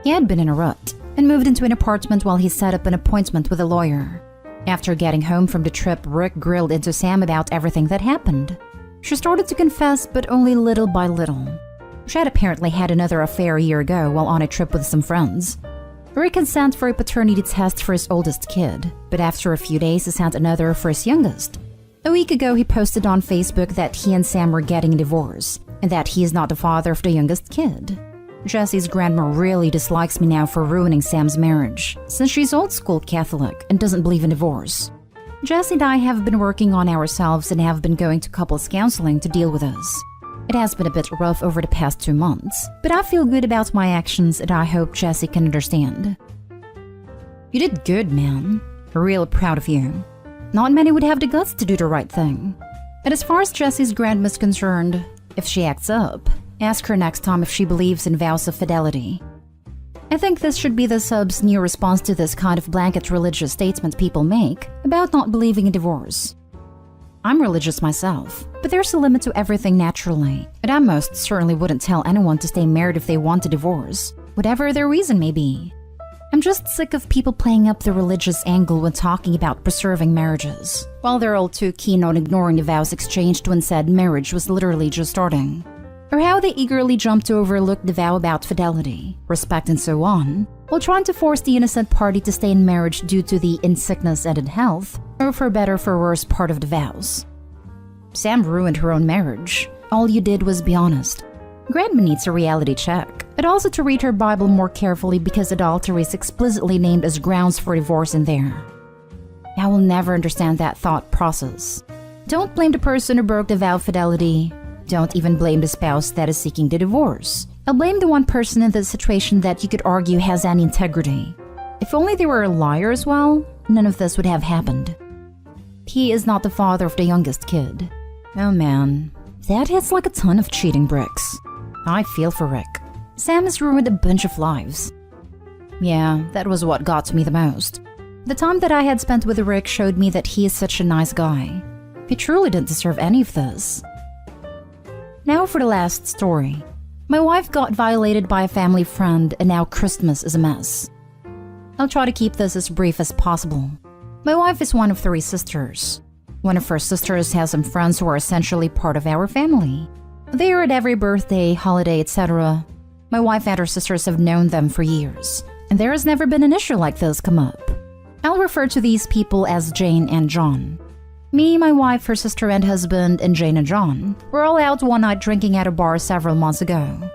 He had been in a rut and moved into an apartment while he set up an appointment with a lawyer. After getting home from the trip, Rick grilled into Sam about everything that happened. She started to confess, but only little by little. She had apparently had another affair a year ago while on a trip with some friends. Rick had sent for a paternity test for his oldest kid, but after a few days he sent another for his youngest. A week ago, he posted on Facebook that he and Sam were getting a divorce, and that he is not the father of the youngest kid. Jessie's grandma really dislikes me now for ruining Sam's marriage, since she's old school Catholic and doesn't believe in divorce. Jessie and I have been working on ourselves and have been going to couples counseling to deal with this. It has been a bit rough over the past 2 months, but I feel good about my actions and I hope Jessie can understand. You did good, man. Real proud of you. Not many would have the guts to do the right thing. And as far as Jessie's grandma's concerned, if she acts up, ask her next time if she believes in vows of fidelity. I think this should be the sub's new response to this kind of blanket religious statement people make about not believing in divorce. I'm religious myself, but there's a limit to everything naturally, and I most certainly wouldn't tell anyone to stay married if they want a divorce, whatever their reason may be. I'm just sick of people playing up the religious angle when talking about preserving marriages, while they're all too keen on ignoring the vows exchanged when said marriage was literally just starting. Or how they eagerly jump to overlook the vow about fidelity, respect and so on, while trying to force the innocent party to stay in marriage due to the in sickness and in health, or for better for worse part of the vows. Sam ruined her own marriage. All you did was be honest. Grandma needs a reality check, and also to read her Bible more carefully because adultery is explicitly named as grounds for divorce in there. I will never understand that thought process. Don't blame the person who broke the vow of fidelity. Don't even blame the spouse that is seeking the divorce. I'll blame the one person in this situation that you could argue has any integrity. If only they were a liar as well, none of this would have happened. He is not the father of the youngest kid. Oh man, that hits like a ton of cheating bricks. I feel for Rick. Sam has ruined a bunch of lives. Yeah, that was what got to me the most. The time that I had spent with Rick showed me that he is such a nice guy. He truly didn't deserve any of this. Now for the last story. My wife got violated by a family friend and now Christmas is a mess. I'll try to keep this as brief as possible. My wife is one of 3 sisters. One of her sisters has some friends who are essentially part of our family. They are at every birthday, holiday, etc. My wife and her sisters have known them for years, and there has never been an issue like this come up. I'll refer to these people as Jane and John. Me, my wife, her sister and husband, and Jane and John were all out one night drinking at a bar several months ago.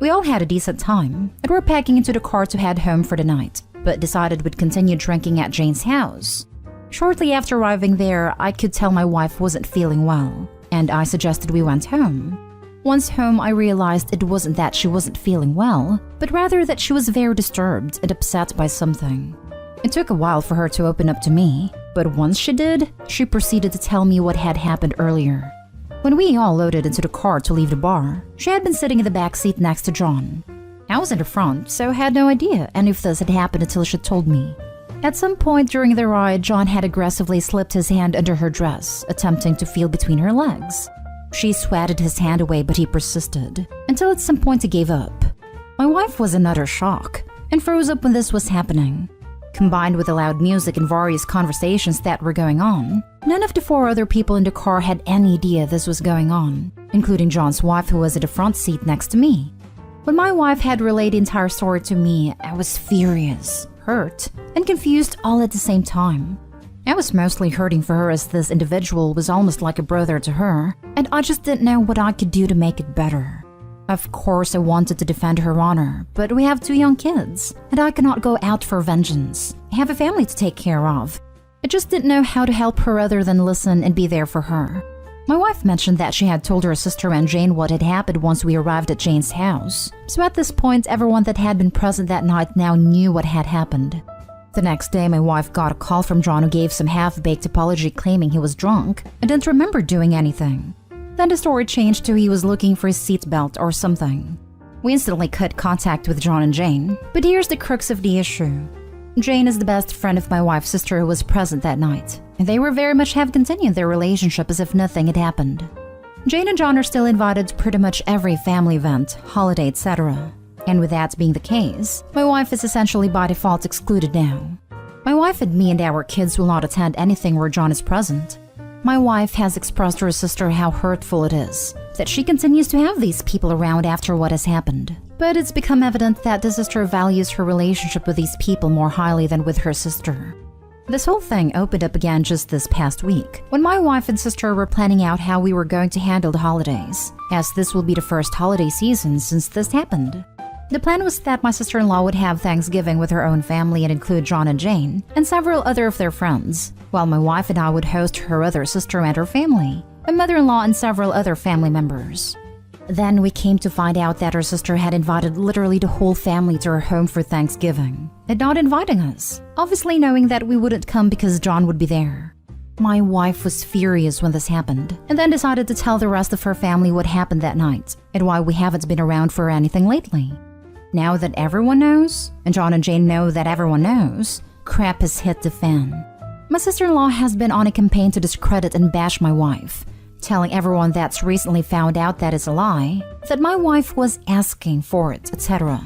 We all had a decent time and were packing into the car to head home for the night, but decided we'd continue drinking at Jane's house. Shortly after arriving there, I could tell my wife wasn't feeling well, and I suggested we went home. Once home, I realized it wasn't that she wasn't feeling well, but rather that she was very disturbed and upset by something. It took a while for her to open up to me, but once she did, she proceeded to tell me what had happened earlier. When we all loaded into the car to leave the bar, she had been sitting in the back seat next to John. I was in the front, so had no idea any of this had happened until she told me. At some point during the ride, John had aggressively slipped his hand under her dress, attempting to feel between her legs. She swatted his hand away, but he persisted, until at some point he gave up. My wife was in utter shock, and froze up when this was happening. Combined with the loud music and various conversations that were going on, none of the 4 other people in the car had any idea this was going on, including John's wife who was in the front seat next to me. When my wife had relayed the entire story to me, I was furious, hurt, and confused all at the same time. I was mostly hurting for her as this individual was almost like a brother to her, and I just didn't know what I could do to make it better. Of course, I wanted to defend her honor, but we have 2 young kids, and I cannot go out for vengeance. I have a family to take care of. I just didn't know how to help her other than listen and be there for her. My wife mentioned that she had told her sister and Jane what had happened once we arrived at Jane's house, so at this point, everyone that had been present that night now knew what had happened. The next day, my wife got a call from John who gave some half-baked apology claiming he was drunk and didn't remember doing anything. Then the story changed to he was looking for his seatbelt or something. We instantly cut contact with John and Jane, but here's the crux of the issue. Jane is the best friend of my wife's sister who was present that night, and they were very much have continued their relationship as if nothing had happened. Jane and John are still invited to pretty much every family event, holiday, etc. And with that being the case, my wife is essentially by default excluded now. My wife and me and our kids will not attend anything where John is present. My wife has expressed to her sister how hurtful it is that she continues to have these people around after what has happened. But it's become evident that the sister values her relationship with these people more highly than with her sister. This whole thing opened up again just this past week, when my wife and sister were planning out how we were going to handle the holidays, as this will be the first holiday season since this happened. The plan was that my sister-in-law would have Thanksgiving with her own family and include John and Jane, and several other of their friends, while my wife and I would host her other sister and her family, my mother-in-law and several other family members. Then we came to find out that her sister had invited literally the whole family to her home for Thanksgiving, and not inviting us, obviously knowing that we wouldn't come because John would be there. My wife was furious when this happened, and then decided to tell the rest of her family what happened that night, and why we haven't been around for anything lately. Now that everyone knows, and John and Jane know that everyone knows, crap has hit the fan. My sister-in-law has been on a campaign to discredit and bash my wife, telling everyone that's recently found out that it's a lie, that my wife was asking for it, etc.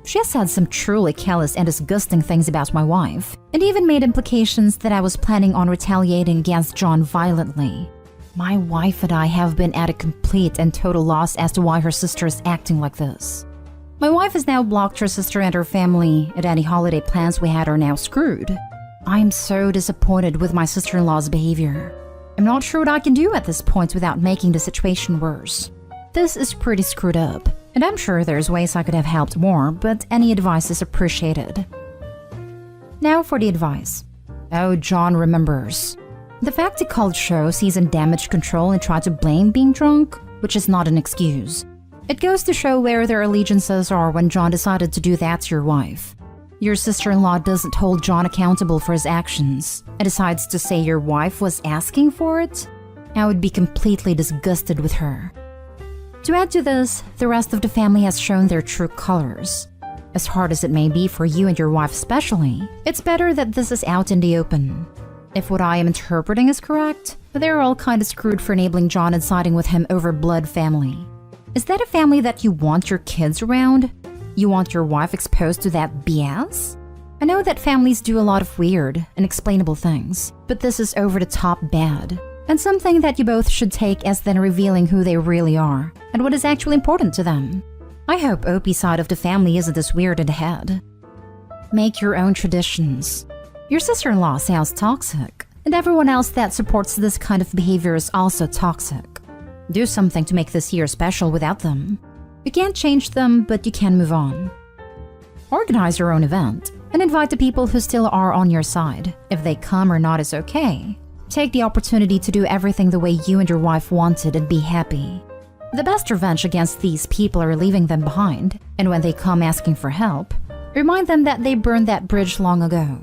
She has said some truly callous and disgusting things about my wife, and even made implications that I was planning on retaliating against John violently. My wife and I have been at a complete and total loss as to why her sister is acting like this. My wife has now blocked her sister and her family, and any holiday plans we had are now screwed. I am so disappointed with my sister-in-law's behavior. I'm not sure what I can do at this point without making the situation worse. This is pretty screwed up, and I'm sure there's ways I could have helped more, but any advice is appreciated. Now for the advice. Oh, John remembers. The fact he called shows he's in damage control and tried to blame being drunk, which is not an excuse. It goes to show where their allegiances are when John decided to do that to your wife. Your sister-in-law doesn't hold John accountable for his actions and decides to say your wife was asking for it? I would be completely disgusted with her. To add to this, the rest of the family has shown their true colors. As hard as it may be for you and your wife especially, it's better that this is out in the open. If what I am interpreting is correct, they're all kind of screwed for enabling John and siding with him over blood family. Is that a family that you want your kids around? You want your wife exposed to that BS? I know that families do a lot of weird, unexplainable things, but this is over the top bad, and something that you both should take as then revealing who they really are and what is actually important to them. I hope OP's side of the family isn't as weird in the head. Make your own traditions. Your sister-in-law sounds toxic, and everyone else that supports this kind of behavior is also toxic. Do something to make this year special without them. You can't change them, but you can move on. Organize your own event and invite the people who still are on your side. If they come or not is okay. Take the opportunity to do everything the way you and your wife wanted and be happy. The best revenge against these people are leaving them behind, and when they come asking for help, remind them that they burned that bridge long ago.